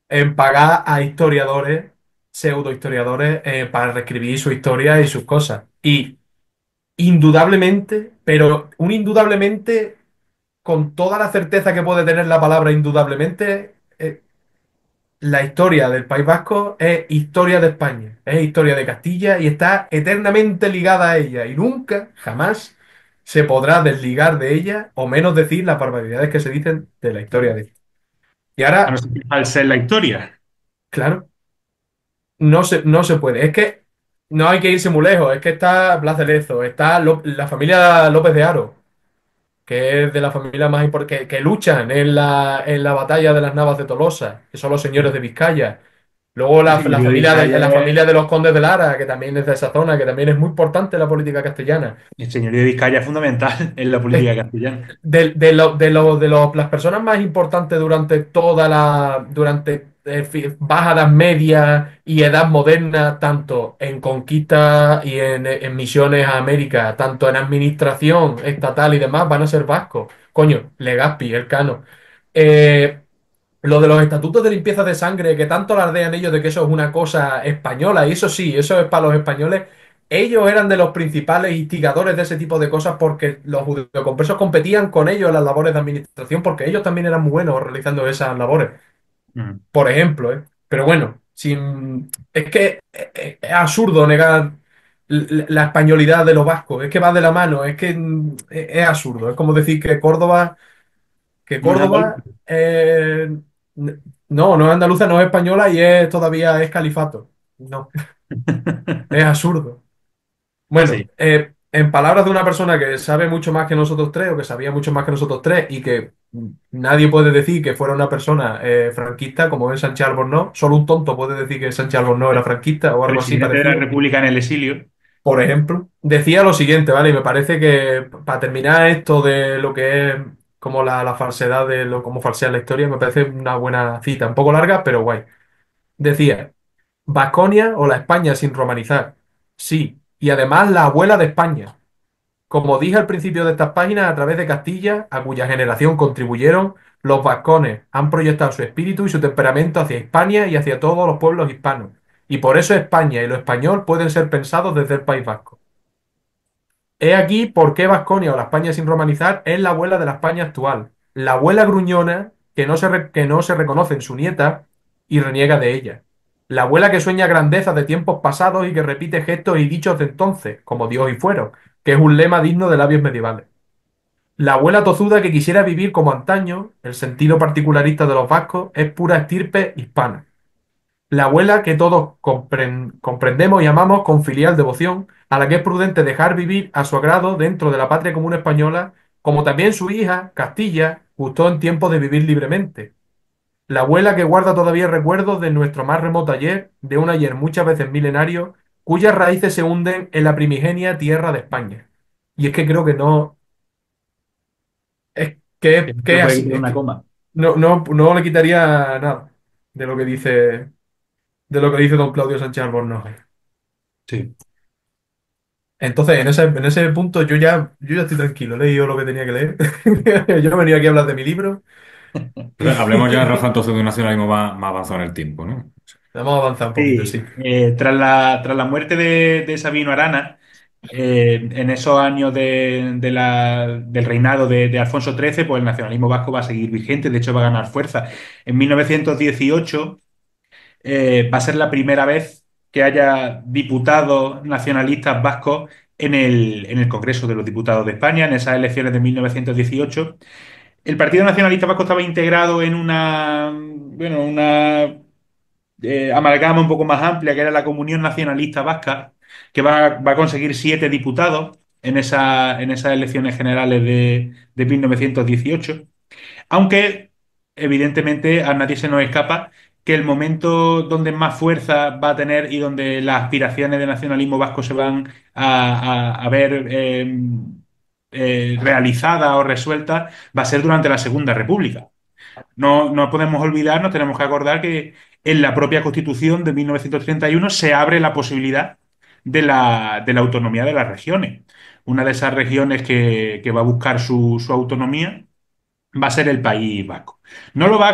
en pagar a historiadores, pseudo historiadores, para reescribir su historia y sus cosas. Y indudablemente, pero un indudablemente con toda la certeza que puede tener la palabra indudablemente, la historia del País Vasco es historia de España, es historia de Castilla y está eternamente ligada a ella y nunca, jamás se podrá desligar de ella o menos decir las barbaridades que se dicen de la historia de ella. Y A no ahora, ser que al ser la historia. claro, no se puede. Es que no hay que irse muy lejos, es que está Blas de Lezo, está la familia López de Haro, que es de la familia más importante, que luchan en la batalla de las Navas de Tolosa, que son los señores de Vizcaya. Luego El señorío de la Vizcaya familia de los condes de Lara, que también es de esa zona, que también es muy importante en la política castellana. el señorío de Vizcaya es fundamental en la Es política castellana. las personas más importantes durante durante Baja Edad Media y Edad Moderna, tanto en conquista y en misiones a América, tanto en administración estatal y demás, van a ser vascos. Coño, Legazpi, Elcano. Lo de los estatutos de limpieza de sangre, que tanto alardean ellos de que eso es una cosa española, y eso sí, eso es para los españoles. Ellos eran de los principales instigadores de ese tipo de cosas porque los judeoconversos competían con ellos en las labores de administración porque ellos también eran muy buenos realizando esas labores, Mm. por ejemplo, ¿eh? Pero bueno, es que es absurdo negar la españolidad de los vascos, es que va de la mano, es que es absurdo, es como decir que No es andaluz. Córdoba no es andaluza, no es española y es todavía es califato. No, es absurdo. Bueno, Sí. en palabras de una persona que sabe mucho más que nosotros tres, o que sabía mucho más que nosotros tres, y que nadie puede decir que fuera una persona franquista, como es Sánchez Albornoz, solo un tonto puede decir que Sánchez Albornoz era franquista o algo así Presidente de la parecido. República en el exilio. Por ejemplo, decía lo siguiente, ¿vale? Y me parece que para terminar esto de lo que es como la falsedad de lo cómo falsear la historia, me parece una buena cita, un poco larga, pero guay. Decía, Vasconia o la España sin romanizar. Sí, y además la abuela de España. Como dije al principio de estas páginas, a través de Castilla, a cuya generación contribuyeron, los vascones han proyectado su espíritu y su temperamento hacia Hispania y hacia todos los pueblos hispanos. Y por eso España y lo español pueden ser pensados desde el País Vasco. He aquí por qué Vasconia o la España sin romanizar es la abuela de la España actual. La abuela gruñona que no se reconoce en su nieta y reniega de ella. La abuela que sueña grandezas de tiempos pasados y que repite gestos y dichos de entonces, como Dios y fueron, que es un lema digno de labios medievales. La abuela tozuda que quisiera vivir como antaño, el sentido particularista de los vascos, es pura estirpe hispana. La abuela que todos comprendemos y amamos con filial devoción, a la que es prudente dejar vivir a su agrado dentro de la patria común española, como también su hija, Castilla, gustó en tiempo de vivir libremente. La abuela que guarda todavía recuerdos de nuestro más remoto ayer, de un ayer muchas veces milenario, cuyas raíces se hunden en la primigenia tierra de España. Y es que creo que no, Que no que le es puede así, quitar es una que coma. no le quitaría nada de lo que dice don Claudio Sánchez Albornoz. Sí. Entonces, en ese punto yo ya estoy tranquilo, he leído lo que tenía que leer. Yo venía aquí a hablar de mi libro Entonces, hablemos ya, Rafa, y entonces de un nacionalismo más avanzado en el tiempo, ¿no? vamos a avanzar un poquito, Sí, sí. tras la muerte de Sabino Arana, en esos años del reinado de Alfonso XIII, pues el nacionalismo vasco va a seguir vigente, de hecho va a ganar fuerza. En 1918 va a ser la primera vez que haya diputados nacionalistas vascos en el Congreso de los Diputados de España, en esas elecciones de 1918. El Partido Nacionalista Vasco estaba integrado en una amalgama un poco más amplia, que era la Comunión Nacionalista Vasca, que va a conseguir 7 diputados en esas elecciones generales de 1918. Aunque, evidentemente, a nadie se nos escapa que el momento donde más fuerza va a tener y donde las aspiraciones de nacionalismo vasco se van a ver realizadas o resueltas va a ser durante la Segunda República. No podemos olvidar, nos tenemos que acordar que en la propia Constitución de 1931 se abre la posibilidad de la autonomía de las regiones. Una de esas regiones que va a buscar su autonomía va a ser el País Vasco. No lo va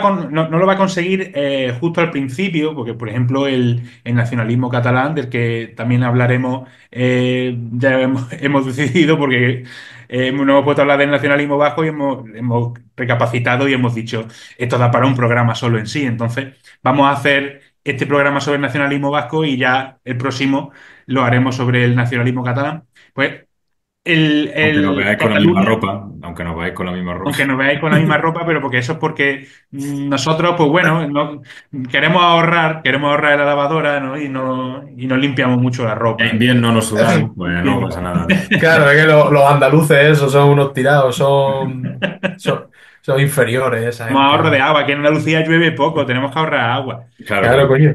a conseguir justo al principio, porque, por ejemplo, el nacionalismo catalán, del que también hablaremos, ya hemos decidido, porque nos hemos puesto a hablar del nacionalismo vasco y hemos recapacitado y hemos dicho, esto da para un programa solo en sí. Entonces, vamos a hacer este programa sobre el nacionalismo vasco y ya el próximo lo haremos sobre el nacionalismo catalán. Pues Aunque nos veáis con la misma Cataluña, ropa, aunque nos veáis con la misma ropa. aunque nos veáis con la misma ropa, pero porque eso es porque nosotros, pues bueno, queremos ahorrar en la lavadora, ¿no? Y no limpiamos mucho la En ropa. invierno no sudamos, pues no pasa nada, tío. Claro, es que los andaluces esos son unos tirados, son inferiores esa Tenemos gente, ahorro de vamos. agua, que en Andalucía llueve poco, tenemos que ahorrar agua. Claro, Claro, claro. coño.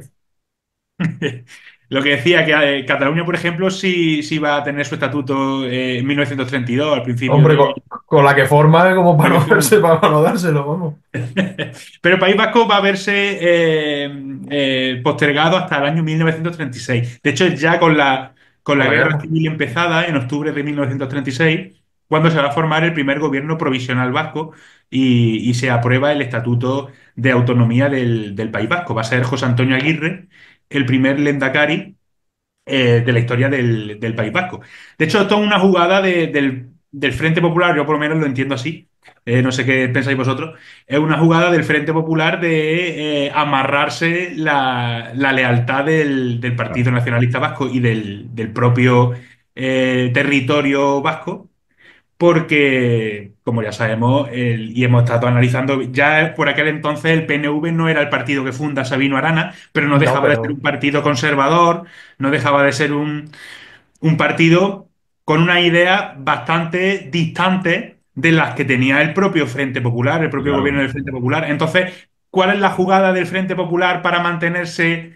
Lo que decía, que Cataluña, por ejemplo, sí va a tener su estatuto en 1932, al principio Hombre, de con la que forma, como la para que no forma. verse, para no dárselo, vamos. Pero el País Vasco va a verse postergado hasta el año 1936. De hecho, ya con la Con la guerra guerra. civil empezada en octubre de 1936, cuando se va a formar el primer gobierno provisional vasco y se aprueba el Estatuto de Autonomía del País Vasco. Va a ser José Antonio Aguirre el primer lehendakari de la historia del País Vasco. De hecho, esto es una jugada del Frente Popular, yo por lo menos lo entiendo así, no sé qué pensáis vosotros, es una jugada del Frente Popular de amarrarse la lealtad del Partido Nacionalista Vasco y del propio territorio vasco porque, como ya sabemos, y hemos estado analizando, ya por aquel entonces el PNV no era el partido que funda Sabino Arana, pero no No, dejaba de ser un pero partido conservador, no dejaba de ser un partido con una idea bastante distante de las que tenía el propio Frente Popular, el propio Claro. gobierno del Frente Popular. Entonces, ¿cuál es la jugada del Frente Popular para mantenerse,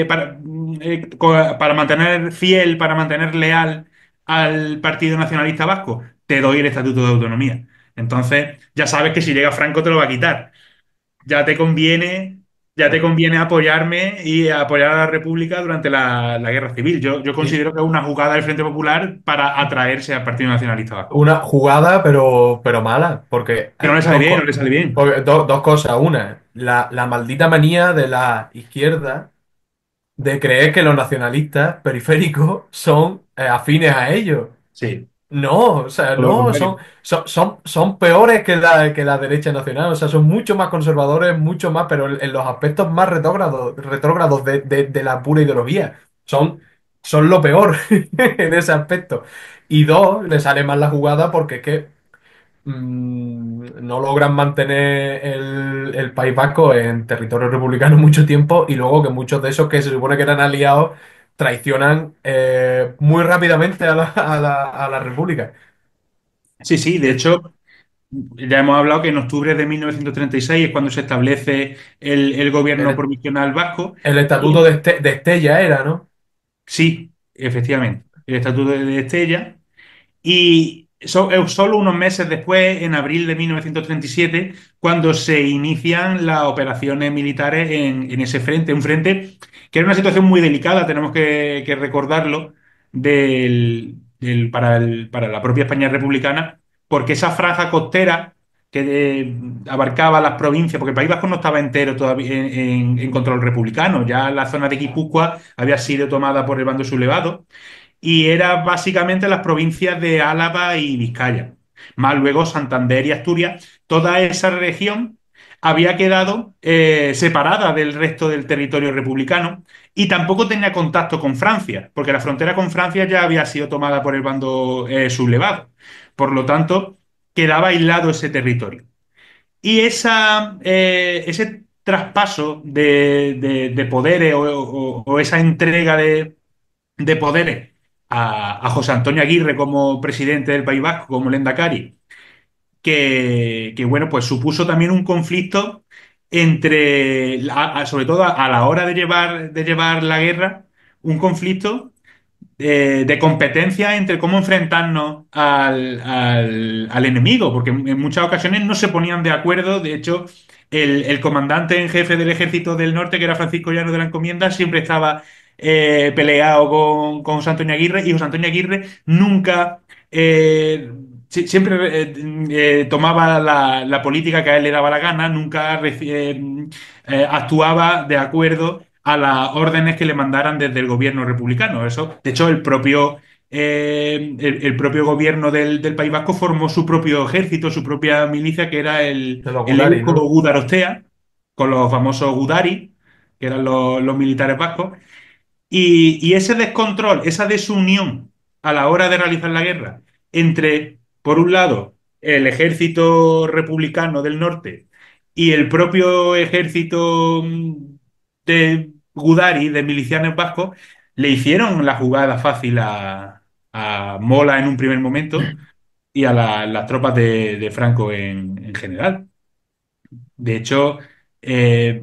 para mantener fiel, para mantener leal al Partido Nacionalista Vasco? Te doy el Estatuto de Autonomía. Entonces, ya sabes que si llega Franco te lo va a quitar ya te conviene, ya te conviene apoyarme y apoyar a la República durante la guerra civil. Yo y considero que es una jugada del Frente Popular para atraerse al Partido Nacionalista Vasco. una jugada, pero mala, porque Que no hay le sale bien, no le sale bien. dos cosas. Una, la maldita manía de la izquierda de creer que los nacionalistas periféricos son afines a ellos. Sí, No, o sea, todo lo no, contrario. son peores que la derecha nacional, o sea, son mucho más conservadores, mucho más, pero en los aspectos más retrógrados de la pura ideología. Son, son lo peor en ese aspecto. Y dos, le sale mal la jugada porque es que no logran mantener el País Vasco en territorio republicano mucho tiempo y luego que muchos de esos que se supone que eran aliados traicionan muy rápidamente a la República. Sí, sí, de Eh, hecho, ya hemos hablado que en octubre de 1936 es cuando se establece el gobierno El, provisional vasco. el estatuto Y de Estella era, ¿no? sí, efectivamente, el Estatuto de Estella. Y solo unos meses después, en abril de 1937, cuando se inician las operaciones militares en ese frente, un frente que era una situación muy delicada, tenemos que recordarlo, para la propia España republicana, porque esa franja costera que abarcaba las provincias, porque el País Vasco no estaba entero todavía en control republicano, ya la zona de Guipúzcoa había sido tomada por el bando sublevado y era básicamente las provincias de Álava y Vizcaya, más luego Santander y Asturias. Toda esa región había quedado separada del resto del territorio republicano y tampoco tenía contacto con Francia, porque la frontera con Francia ya había sido tomada por el bando sublevado. Por lo tanto, quedaba aislado ese territorio. Y ese traspaso de poderes o esa entrega de poderes a José Antonio Aguirre como presidente del País Vasco, como Lendakari, bueno, pues supuso también un conflicto entre, sobre todo a la hora de llevar la guerra, un conflicto de competencia entre cómo enfrentarnos al enemigo, porque en muchas ocasiones no se ponían de acuerdo. De hecho, el comandante en jefe del ejército del norte, que era Francisco Llano de la Encomienda, siempre estaba peleado con José Antonio Aguirre y José Antonio Aguirre nunca... siempre tomaba la política que a él le daba la gana, nunca actuaba de acuerdo a las órdenes que le mandaran desde el gobierno republicano. Eso, de hecho, el propio gobierno del País Vasco formó su propio ejército, su propia milicia, que era De los el Gudari, Eusko ¿no? Gudarostea, con los famosos Gudari, que eran los militares vascos. Y ese descontrol, esa desunión a la hora de realizar la guerra entre, por un lado, el ejército republicano del norte y el propio ejército de Gudari, de milicianos vascos, le hicieron la jugada fácil a Mola en un primer momento y a las tropas de Franco en general. De hecho, eh,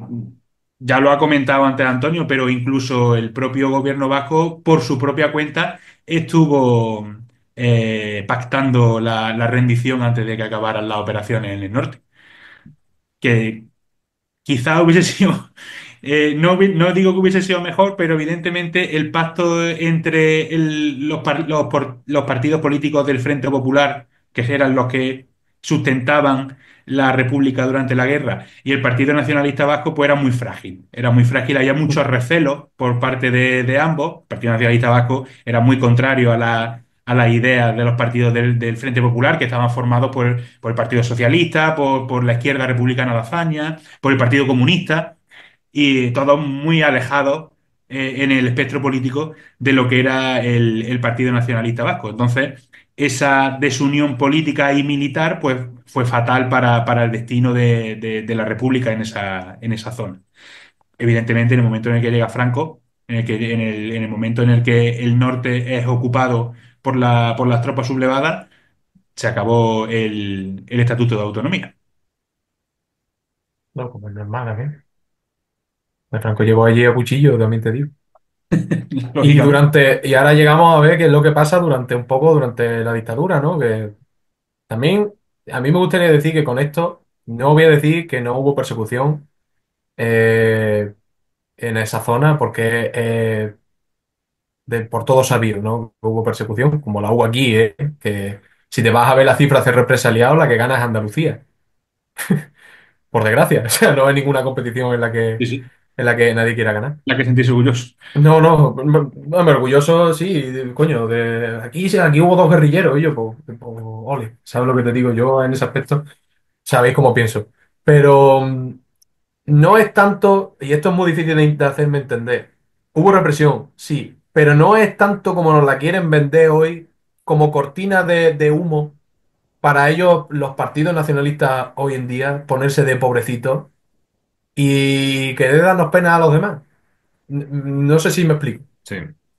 ya lo ha comentado antes Antonio, pero incluso el propio gobierno vasco, por su propia cuenta, estuvo pactando la rendición antes de que acabaran las operaciones en el norte. Que quizá hubiese sido No digo que hubiese sido mejor, pero evidentemente el pacto entre los partidos políticos del Frente Popular, que eran los que sustentaban la República durante la guerra, y el Partido Nacionalista Vasco, pues era muy frágil. Era muy frágil, había muchos recelos por parte de ambos. El Partido Nacionalista Vasco era muy contrario a las ideas de los partidos del Frente Popular, que estaban formados por el Partido Socialista, por la izquierda republicana de Azaña, por el Partido Comunista y todos muy alejados en el espectro político de lo que era el Partido Nacionalista Vasco. Entonces, esa desunión política y militar pues, fue fatal para el destino de la República en esa zona. Evidentemente, en el momento en el que llega Franco, en el momento en el que el norte es ocupado por las tropas sublevadas, se acabó el Estatuto de Autonomía. No, como es normal, ¿eh? El Franco llegó allí a cuchillo, también te digo. Lógicamente. Y ahora llegamos a ver qué es lo que pasa durante la dictadura, ¿no? Que también, a mí me gustaría decir que con esto no voy a decir que no hubo persecución eh, en esa zona, porque por todo sabido, ¿no? Hubo persecución, como la hubo aquí, ¿eh? Que si te vas a ver las cifras de represaliados, la que gana es Andalucía, por desgracia. O sea, no hay ninguna competición Sí, sí. en la que nadie quiera ganar. La que sentirse orgulloso. No, no, me orgulloso, sí, coño, aquí, sí, aquí hubo dos guerrilleros, y yo, pues, ole, ¿sabes lo que te digo? Yo en ese aspecto, sabéis cómo pienso. Pero no es tanto, y esto es muy difícil de hacerme entender. Hubo represión, sí, pero no es tanto como nos la quieren vender hoy, como cortina de humo para ellos, los partidos nacionalistas hoy en día, ponerse de pobrecitos y querer darnos pena a los demás. No sé si me explico. Sí.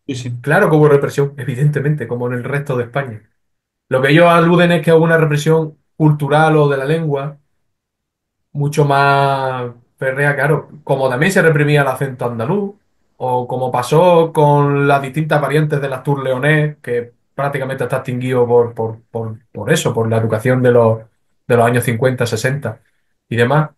Sí, sí. Claro que hubo represión, evidentemente, como en el resto de España. Lo que ellos aluden es que hubo una represión cultural o de la lengua mucho más férrea, claro, como también se reprimía el acento andaluz, o como pasó con las distintas variantes del Astur leonés, que prácticamente está extinguido por eso, por la educación de los años 50 60 y demás.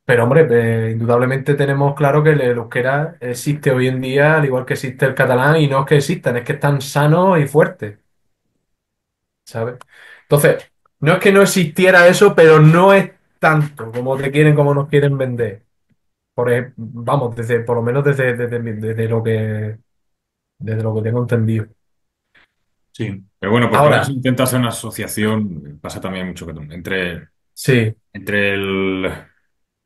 Pero hombre, indudablemente tenemos claro que el euskera existe hoy en día, al igual que existe el catalán, y no es que existan, es que están sanos y fuertes, ¿sabes? Entonces, no es que no existiera eso, pero no es tanto como nos quieren vender. Vamos, por lo menos desde lo que tengo entendido. Sí. Pero bueno, porque ahora se Ahora, intenta hacer una asociación, pasa también mucho que sí, entre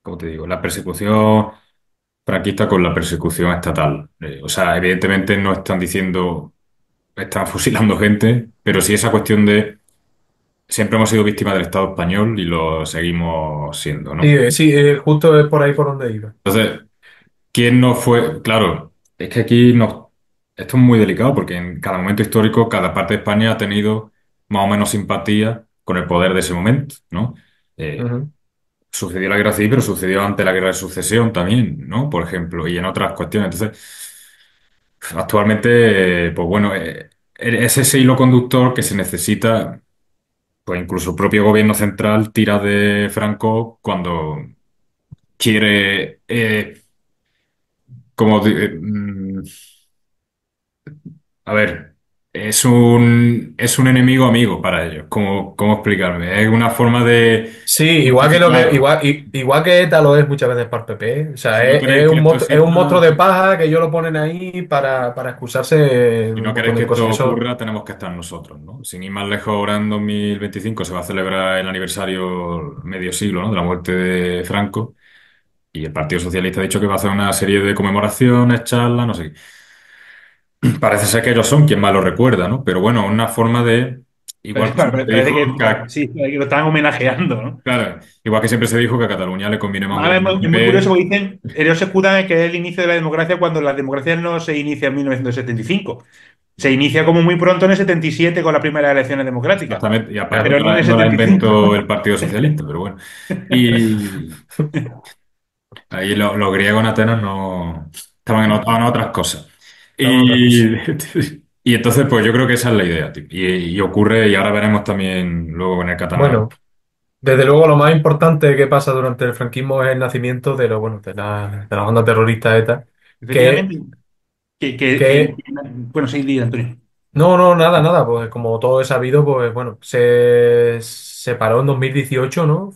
¿cómo te digo? La persecución franquista con la persecución estatal. O sea, evidentemente no están diciendo, están fusilando gente, pero sí esa cuestión de siempre hemos sido víctimas del Estado español y lo seguimos siendo, sí, ¿no? sí, justo es por ahí por donde iba. Entonces, ¿quién no fue? Claro, es que aquí no, esto es muy delicado porque en cada momento histórico, cada parte de España ha tenido más o menos simpatía con el poder de ese momento, ¿no? Eh, Ujú. Sucedió la guerra civil, pero sucedió ante la guerra de sucesión también, ¿no? Por ejemplo, y en otras cuestiones. Entonces, actualmente, pues bueno, es ese hilo conductor que se necesita, pues incluso el propio gobierno central tira de Franco cuando quiere, como, a ver, es un enemigo amigo para ellos. ¿Cómo explicarme? Es una forma de Sí, igual que justificar. igual que ETA lo es muchas veces para el PP. O Si sea, no queréis que esto es un monstruo exista, de paja que ellos lo ponen ahí para excusarse si un no queréis montón que de esto cosas. Eso, ocurra, tenemos que estar nosotros, ¿no? Sin ir más lejos, ahora en 2025 se va a celebrar el aniversario medio siglo, ¿no? De la muerte de Franco. Y el Partido Socialista ha dicho que va a hacer una serie de conmemoraciones, charlas, no sé qué. Parece ser que ellos son quien más lo recuerda, ¿no? Pero bueno, una forma de, igual Parece, que siempre se parece dijo que, que, sí, que lo están homenajeando, ¿no? claro, igual que siempre se dijo que a Cataluña le conviene más Ahora gobernar el es muy curioso PP. porque dicen, ellos se escudan en que es el inicio de la democracia cuando la democracia no se inicia en 1975. Se inicia como muy pronto en el 77 con las primeras elecciones democráticas, Exactamente, y aparte pero no en el no la 75. inventó el Partido Socialista, pero bueno. Y ahí los griegos en Atenas no estaban en otras cosas. estamos en otra cosa. Y, y entonces, pues yo creo que esa es la idea, tío. Y ocurre, y ahora veremos también luego con el Bueno, catalán. Desde luego, lo más importante que pasa durante el franquismo es el nacimiento de, bueno, de la banda terrorista ETA, que, Efectivamente, que que bueno, sí, di, Antonio. no, no, nada, nada, pues como todo es sabido, pues bueno, se separó en 2018, ¿no?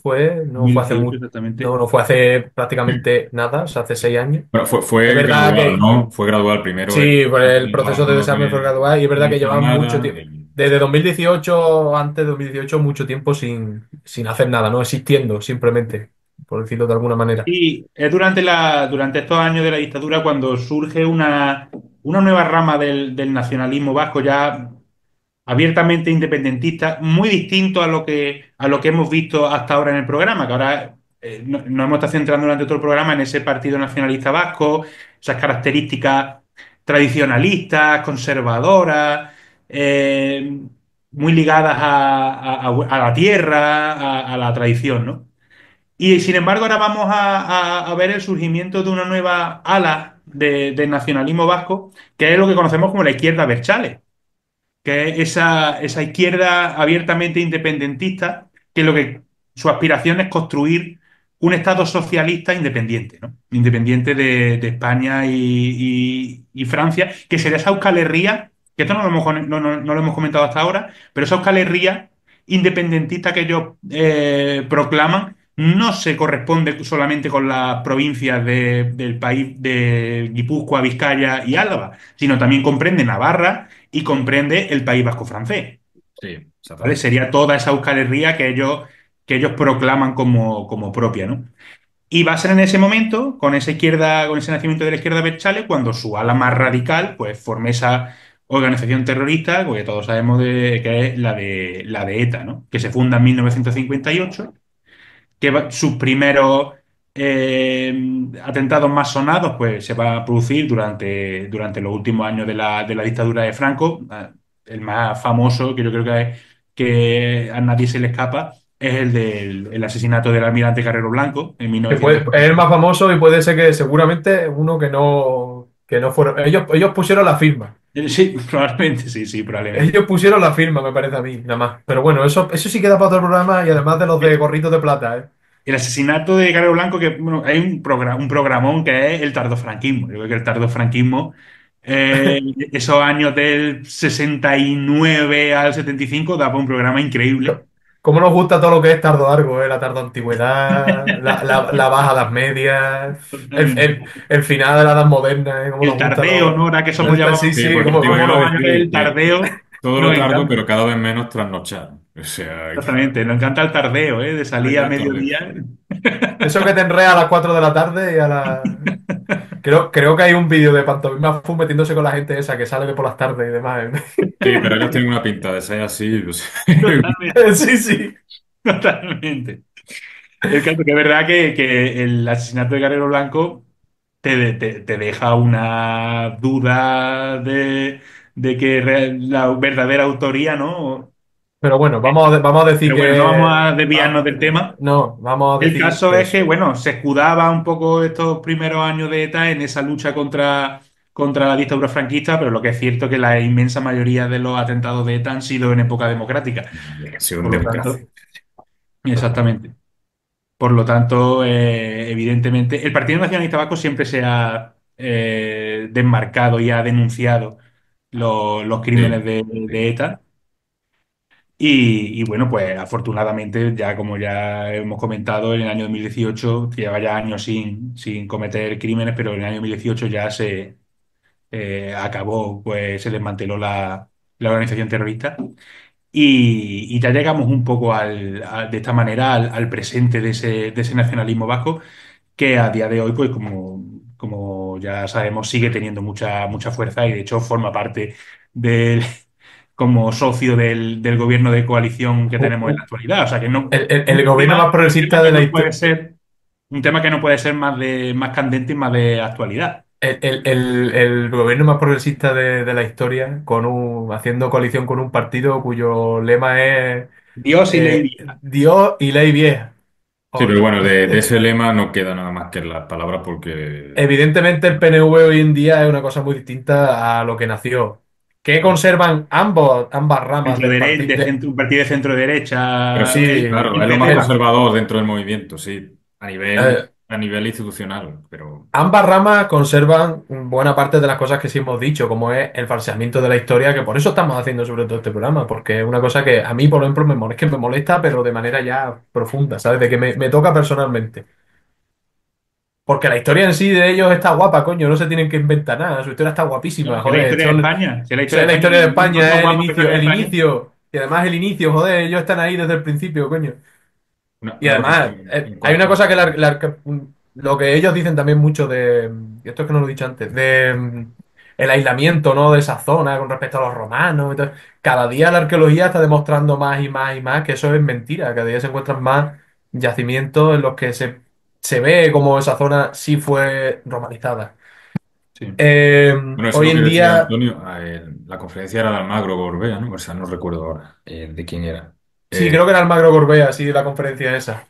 No fue hace 2018 exactamente. no fue hace prácticamente nada, o sea, hace 6 años. Bueno, Es fue verdad gradual, que ¿no? Fue gradual. Primero sí, pues el proceso de algunos desarme fue gradual y es de verdad que llevan mucho Granada. tiempo, desde 2018, antes de 2018, mucho tiempo sin hacer nada, no existiendo, simplemente, por decirlo de alguna manera. Y es durante estos años de la dictadura cuando surge una nueva rama del nacionalismo vasco ya abiertamente independentista, muy distinto a lo que hemos visto hasta ahora en el programa, que ahora nos hemos estado centrando durante todo el programa en ese Partido Nacionalista Vasco, esas características tradicionalistas, conservadoras, eh, muy ligadas a la tierra, a la tradición, ¿no? Y sin embargo, ahora vamos a ver el surgimiento de una nueva ala del nacionalismo vasco, que es lo que conocemos como la izquierda Berchale, que es esa izquierda abiertamente independentista, que lo que su aspiración es construir un Estado socialista independiente, ¿no? Independiente de España y Francia, que sería esa Euskal Herria, que esto no lo hemos comentado hasta ahora, pero esa Euskal Herria independentista que ellos proclaman no se corresponde solamente con las provincias del país de Guipúzcoa, Vizcaya y Álava, sino también comprende Navarra y comprende el País Vasco francés, Sí, ¿vale? exactamente. Sería toda esa Euskal Herria que ellos proclaman como propia, ¿no? Y va a ser en ese momento, con esa izquierda, con ese nacimiento de la izquierda Berchale, cuando su ala más radical, pues, forme esa organización terrorista, que todos sabemos que es la de ETA, ¿no? Que se funda en 1958, sus primeros atentados más sonados pues, se van a producir durante los últimos años de la dictadura de Franco. El más famoso, que yo creo que a nadie se le escapa, es el asesinato del almirante Carrero Blanco en Es el 1960. más famoso y puede ser que seguramente uno que no fueron. Ellos pusieron la firma. Sí, probablemente, sí, sí, probablemente. Ellos pusieron la firma, me parece a mí, nada más. Pero bueno, eso sí queda para otro programa y además de los de gorritos de plata, ¿eh? El asesinato de Carrero Blanco, que bueno, hay un programón que es el tardofranquismo. Yo creo que el tardofranquismo, eh, esos años del 69 al 75, daba un programa increíble. ¿Cómo nos gusta todo lo que es tardo largo, ¿eh? La tardo antigüedad, la baja edad media, Totalmente. el final de la edad moderna, ¿eh? ¿Cómo nos El gusta tardeo, ¿no? todo? Ahora que somos ya Sí, Sí, sí, porque te iba somos a los años decir del que tardeo, todo lo nos tardo, encanta. pero cada vez menos trasnochado. O sea, Exactamente, nos encanta el tardeo, ¿eh? De me salir a encanta ver. mediodía. Eso que te enrea a las 4 de la tarde y a la... Creo que hay un vídeo de Pantomima Fu metiéndose con la gente esa que sale de por las tardes y demás. Sí, pero ellos tienen una pinta de ser así. O sea, Totalmente, Sí, sí. totalmente. El caso que es verdad que el asesinato de Carrero Blanco te deja una duda de que la verdadera autoría, ¿no? Pero bueno, vamos a decir Pero bueno, no vamos que... a desviarnos del tema. no, vamos a El decir caso que es eso. que, bueno, se escudaba un poco estos primeros años de ETA en esa lucha contra la dictadura franquista, pero lo que es cierto es que la inmensa mayoría de los atentados de ETA han sido en época democrática. ha sido en Por lo democracia. tanto, exactamente. Por lo tanto, evidentemente, el Partido Nacionalista Vasco siempre se ha desmarcado y ha denunciado los Sí, crímenes de sí. ETA. Y bueno, pues afortunadamente, ya como ya hemos comentado, en el año 2018, que lleva ya años sin cometer crímenes, pero en el año 2018 ya se acabó, pues se desmanteló la organización terrorista. Y ya llegamos un poco de esta manera al presente de ese nacionalismo vasco, que a día de hoy, pues como ya sabemos, sigue teniendo mucha fuerza y de hecho forma parte del, como socio del gobierno de coalición que u- tenemos en la u- actualidad. O sea que no, el gobierno más un tema progresista que de la no puede historia. ser, un tema que no puede ser más candente y más de actualidad. El gobierno más progresista de la historia, haciendo coalición con un partido cuyo lema es Dios y ley vieja. Dios y ley vieja. Sí, pero Oye, bueno, de ese lema no queda nada más que las palabras porque evidentemente el PNV hoy en día es una cosa muy distinta a lo que nació. ¿Qué conservan ambas ramas Centro del partido? un partido de centro Pero derecha, sí, sí, Sí, claro, es lo más mira, conservador dentro del movimiento, sí, eh, a nivel institucional, pero ambas ramas conservan buena parte de las cosas que sí hemos dicho, como es el falseamiento de la historia, que por eso estamos haciendo sobre todo este programa, porque es una cosa que a mí, por ejemplo, es que me molesta, pero de manera ya profunda, ¿sabes? De que me toca personalmente. Porque la historia en sí de ellos está guapa, coño, no se tienen que inventar nada, su historia está guapísima, es la joder, historia de España, si es la esa historia es de la España, historia de no España, son es guapos, pero es el España. inicio, y además el inicio, joder, ellos están ahí desde el principio, coño. Y una además, cosa en hay una cuanto cosa que a... lo que ellos dicen también mucho de, y esto es que no lo he dicho antes, de el aislamiento, ¿no? De esa zona con respecto a los romanos y tal. Cada día la arqueología está demostrando más y más y más que eso es mentira. Cada día se encuentran más yacimientos en los que se ve como esa zona sí fue romanizada. Sí. Bueno, eso es Hoy lo que en decía día, Antonio, la conferencia era de Almagro Gorbea, ¿no? O sea, no recuerdo ahora de quién era. sí, Eh, creo que era Almagro Gorbea, sí, la conferencia esa.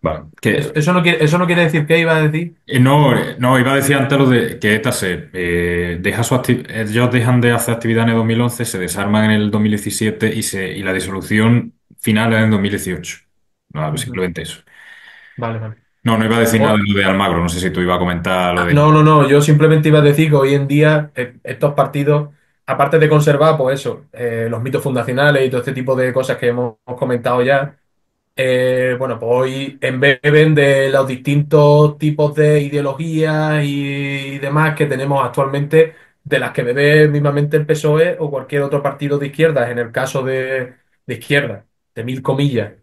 vale, que Eso no quiere decir que iba a decir. no, no, iba a decir antes lo de que ETA ellos dejan de hacer actividad en el 2011, se desarman en el 2017 y la disolución final es en el 2018. No, Ujú. simplemente eso. Vale, vale. No, no iba a decir nada de lo de Almagro, no sé si tú ibas a comentar lo de... No, no, no, yo simplemente iba a decir que hoy en día estos partidos, aparte de conservar, pues eso, los mitos fundacionales y todo este tipo de cosas que hemos comentado ya, bueno, pues hoy beben de los distintos tipos de ideologías y demás que tenemos actualmente, de las que bebe mismamente el PSOE o cualquier otro partido de izquierda, en el caso de izquierda, de mil comillas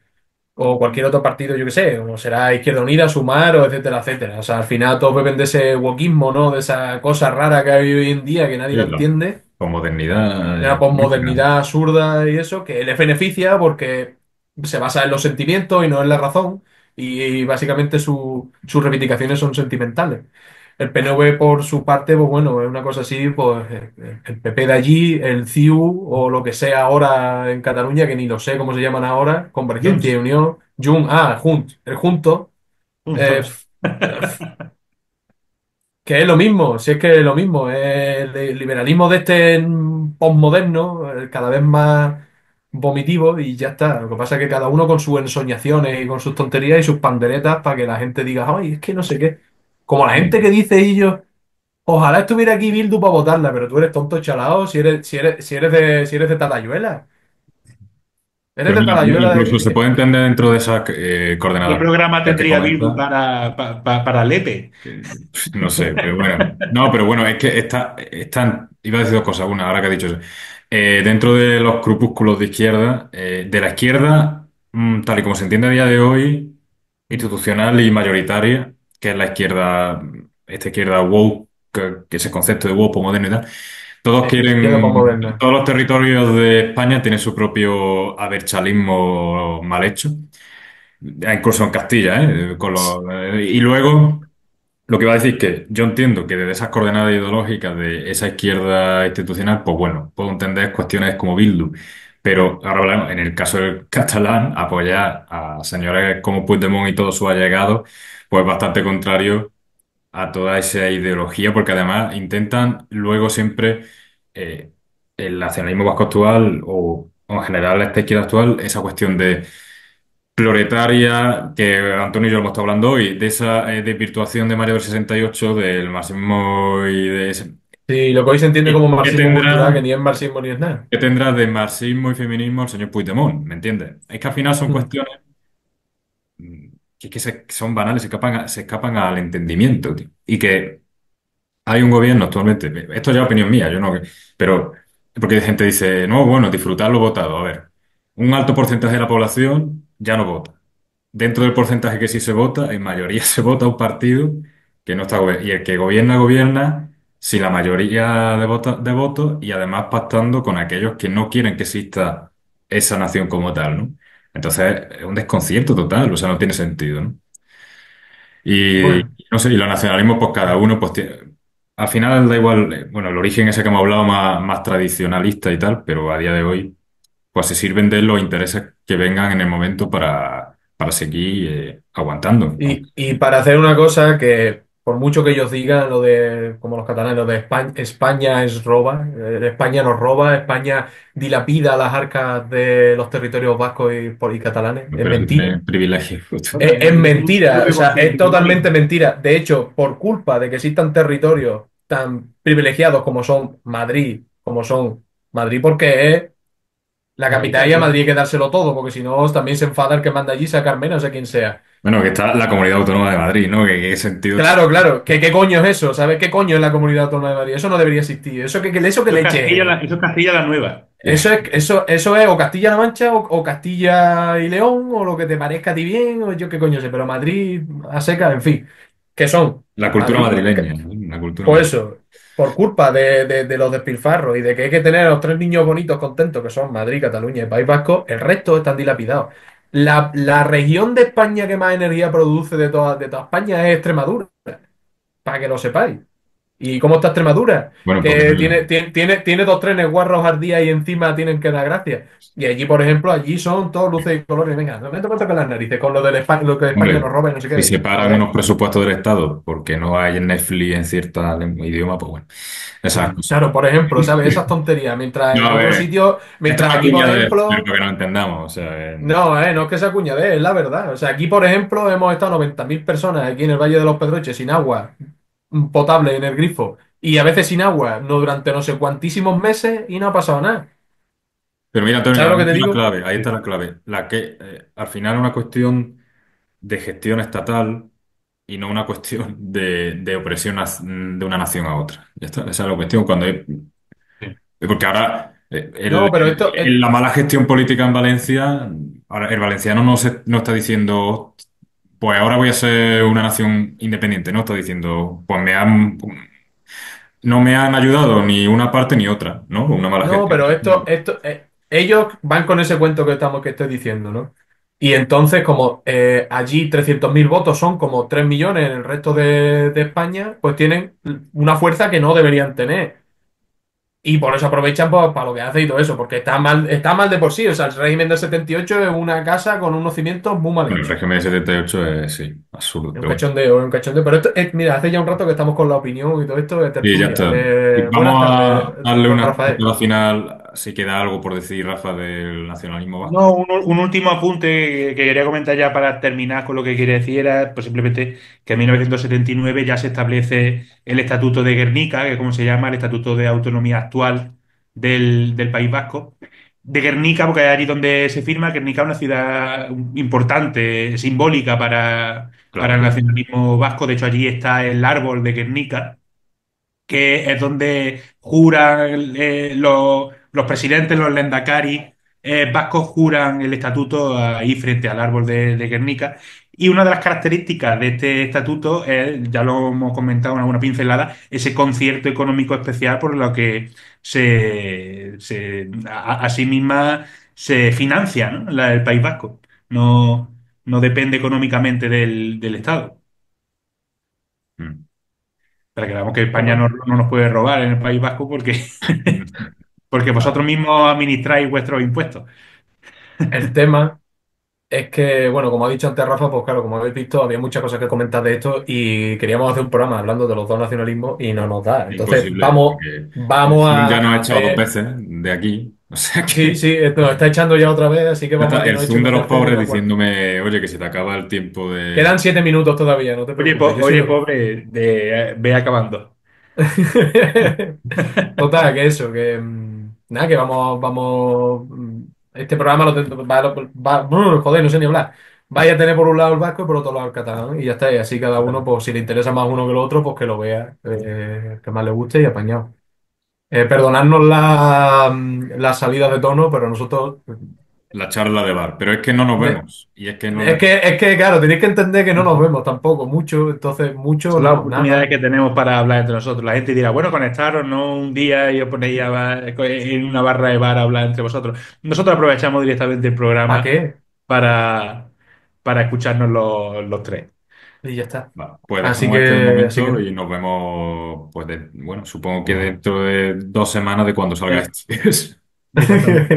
o cualquier otro partido, yo qué sé, como será Izquierda Unida, Sumar o etcétera, etcétera. O sea, al final todos beben de ese wokismo, ¿no? De esa cosa rara que hay hoy en día que nadie Sí, la entiende, con modernidad de la política. posmodernidad absurda y eso, que les beneficia porque se basa en los sentimientos y no en la razón, y básicamente sus reivindicaciones son sentimentales. El PNV, por su parte, pues bueno, es una cosa así, pues el PP de allí, el CiU o lo que sea ahora en Cataluña, que ni lo sé cómo se llaman ahora, Convergencia y Junts, Unión, el Junto, eh, juntos. que es lo mismo, si es que es lo mismo, es el liberalismo de este postmoderno, cada vez más vomitivo y ya está. Lo que pasa es que cada uno con sus ensoñaciones y con sus tonterías y sus panderetas para que la gente diga, ay, es que no sé qué. Como la gente que dice ellos, ojalá estuviera aquí Bildu para votarla, pero tú eres tonto chalao si eres de Talayuela. Eres Pero de mira, Talayuela incluso se puede entender dentro de esas ¿Qué coordenadas programa que tendría Bildu comenta. para Lepe? No sé, pero bueno. No, pero bueno, es que iba a decir dos cosas. Una, ahora que he dicho eso. Dentro de los grupúsculos de izquierda, de la izquierda, tal y como se entiende a día de hoy, institucional y mayoritaria, que es la izquierda, esta izquierda woke, que ese concepto de woke moderno y tal, todos izquierda quieren, postmoderna. todos los territorios de España tienen su propio abertzalismo mal hecho, incluso en Castilla, ¿eh? Y luego... Lo que va a decir que yo entiendo que desde esas coordenadas ideológicas de esa izquierda institucional, pues bueno, puedo entender cuestiones como Bildu, pero ahora hablamos, en el caso del catalán, apoyar a señores como Puigdemont y todos sus allegados, pues bastante contrario a toda esa ideología, porque además intentan luego siempre el nacionalismo vasco actual o en general esta izquierda actual, esa cuestión de proletaria, que Antonio y yo hemos estado hablando hoy, de esa desvirtuación de Mayo del 68, del marxismo y de ese... Sí, lo que hoy se entiende como ¿Qué marxismo cultural, que tendrá, ni es marxismo ni es nada. qué tendrá de marxismo y feminismo el señor Puigdemont? ¿Me entiendes? Es que al final son Mm. cuestiones que son banales, se escapan al entendimiento, tío. Y que hay un gobierno actualmente, esto ya es opinión mía, yo no, pero porque gente dice, no, bueno, disfrutar lo votado. A ver, un alto porcentaje de la población ya no vota. Dentro del porcentaje que sí se vota, en mayoría se vota un partido que no está y el que gobierna, gobierna sin la mayoría de votos y además pactando con aquellos que no quieren que exista esa nación como tal, ¿no? Entonces es un desconcierto total, o sea, no tiene sentido, ¿no? Y Bueno. no sé, y los nacionalismos, pues cada uno, pues al final da igual, bueno, el origen ese que hemos hablado más tradicionalista y tal, pero a día de hoy, pues se sirven de los intereses que vengan en el momento para seguir aguantando, ¿no? Y para hacer una cosa que por mucho que ellos digan lo de, como los catalanes, lo de España, España es roba, España nos roba, España dilapida las arcas de los territorios vascos y catalanes, es Pero que mentira. tiene privilegios. Es Yo mentira, o te sea, es confirmo, totalmente mentira. De hecho, por culpa de que existan territorios tan privilegiados como son Madrid, como son Madrid, porque es la capital y a Madrid hay que dárselo todo, porque si no también se enfada el que manda allí, sea Carmena o sea quien sea. Bueno, que está la Comunidad Autónoma de Madrid, ¿no? ¿Qué sentido tiene? Claro, claro, ¿qué coño es eso? ¿Sabes qué coño es la Comunidad Autónoma de Madrid? Eso no debería existir. ¿Eso qué leche es? Eso es Castilla la Nueva. Eso es o Castilla-La Mancha o Castilla y León o lo que te parezca a ti bien o yo qué coño sé, pero Madrid a seca, en fin, ¿qué son? La cultura Madrid, madrileña, ¿no? La cultura por madrileña. eso, por culpa de los despilfarros y de que hay que tener a los tres niños bonitos contentos que son Madrid, Cataluña y País Vasco, el resto están dilapidados. La región de España que más energía produce de toda España es Extremadura, para que lo sepáis. ¿Y cómo está Extremadura? Bueno, pues Que tiene dos trenes guarros al día y encima tienen que dar gracias. Y allí, por ejemplo, allí son todos luces y colores. Venga, no me toca las narices con lo que España nos hombre, roba y no sé si qué. separan Joder. unos presupuestos del Estado porque no hay Netflix en cierta idioma, pues bueno, esas cosas. Claro, por ejemplo, ¿sabes? Esas tonterías. Mientras No, en a otros ver, sitios, esto es mientras una aquí, por cuña de, pero ejemplo, para que no entendamos, o sea, no es que sea cuñadez, es la verdad. O sea, aquí, por ejemplo, hemos estado 90.000 personas aquí en el Valle de los Pedroches sin agua potable en el grifo y a veces sin agua, no durante no sé cuantísimos meses y no ha pasado nada. pero mira, Antonio, ¿Sabes lo ahí que te está la digo? clave, ahí está la clave. La que al final es una cuestión de gestión estatal y no una cuestión de opresión de una nación a otra. Ya está, esa es la cuestión. Porque ahora No, pero la mala gestión política en Valencia, ahora el valenciano no está diciendo, pues ahora voy a ser una nación independiente, no está diciendo, no me han ayudado ni una parte ni otra, ¿no? Una mala no, gestión. pero ellos van con ese cuento que estoy diciendo, ¿no? Y entonces, como allí 300.000 votos son como 3 millones en el resto de España, pues tienen una fuerza que no deberían tener. Y por eso aprovechan pues, para lo que hace y todo eso, porque está mal de por sí. O sea, el régimen del 78 es una casa con unos cimientos muy mal Bueno, el hechos. régimen de 78 es, sí, absurdo, Es un pero bueno. cachondeo, es un cachondeo. Pero esto, mira, hace ya un rato que estamos con la opinión y todo esto de Y ya tertulia. está. Y vamos Buenas tardes, a darle don una Rafael. la final, si queda algo por decir, Rafa, del nacionalismo vasco. No, un último apunte que quería comentar ya para terminar con lo que quería decir era pues simplemente que en 1979 ya se establece el Estatuto de Guernica, que es como se llama, el Estatuto de Autonomía actual del País Vasco. De Guernica, porque es allí donde se firma. Guernica es una ciudad importante, simbólica para Claro. el nacionalismo vasco. De hecho, allí está el árbol de Guernica, que es donde juran los presidentes, los lendakari vascos juran el estatuto ahí frente al árbol de Guernica. Y una de las características de este estatuto es, ya lo hemos comentado en alguna pincelada, ese concierto económico especial por lo que a sí misma se financia, ¿no? El País Vasco. No, no depende económicamente del Estado. Mm. Para que veamos que España Bueno, no nos puede robar en el País Vasco porque, porque vosotros Vale. mismos administráis vuestros impuestos. el tema es que, bueno, como ha dicho antes Rafa, pues claro, como habéis visto, había muchas cosas que comentar de esto y queríamos hacer un programa hablando de los dos nacionalismos y no nos da. Entonces, Imposible, vamos, porque vamos ya nos ha a echado dos hacer. veces de aquí. O sea Sí, que sí, nos está echando ya otra vez, así que vamos a que el nos eche Zoom de una los tercera y pobres una cuarta. diciéndome, oye, que se te acaba el tiempo de... Quedan 7 minutos todavía, no te Oye, preocupes, yo sí oye, lo. pobre, ve acabando. Total, que eso, que nada, que este programa joder, no sé ni hablar. Vaya a tener por un lado el vasco y por otro lado el catalán, y ya está, y así cada uno, pues si le interesa más uno que el otro, pues que lo vea, que más le guste y apañado. Perdonadnos la salida de tono, pero nosotros, La charla de bar, pero es que no nos de- vemos. Y es que no es nos... que, es que, claro, tenéis que entender que no nos vemos tampoco mucho, entonces mucho Son las no, oportunidades nada. que tenemos para hablar entre nosotros. La gente dirá, bueno, conectaros, ¿no? Un día y os ponéis en una barra de bar a hablar entre vosotros. Nosotros aprovechamos directamente el ¿Para programa qué? para, para escucharnos los tres. Y ya está. Va, pues Así dejamos este de que, así momento que. y nos vemos, pues, bueno, supongo que dentro de 2 semanas de cuando salga Eh, este. Exactamente.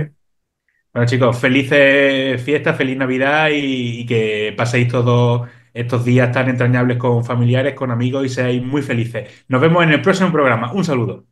Bueno, chicos, felices fiestas, feliz Navidad y que paséis todos estos días tan entrañables con familiares, con amigos y seáis muy felices. Nos vemos en el próximo programa. Un saludo.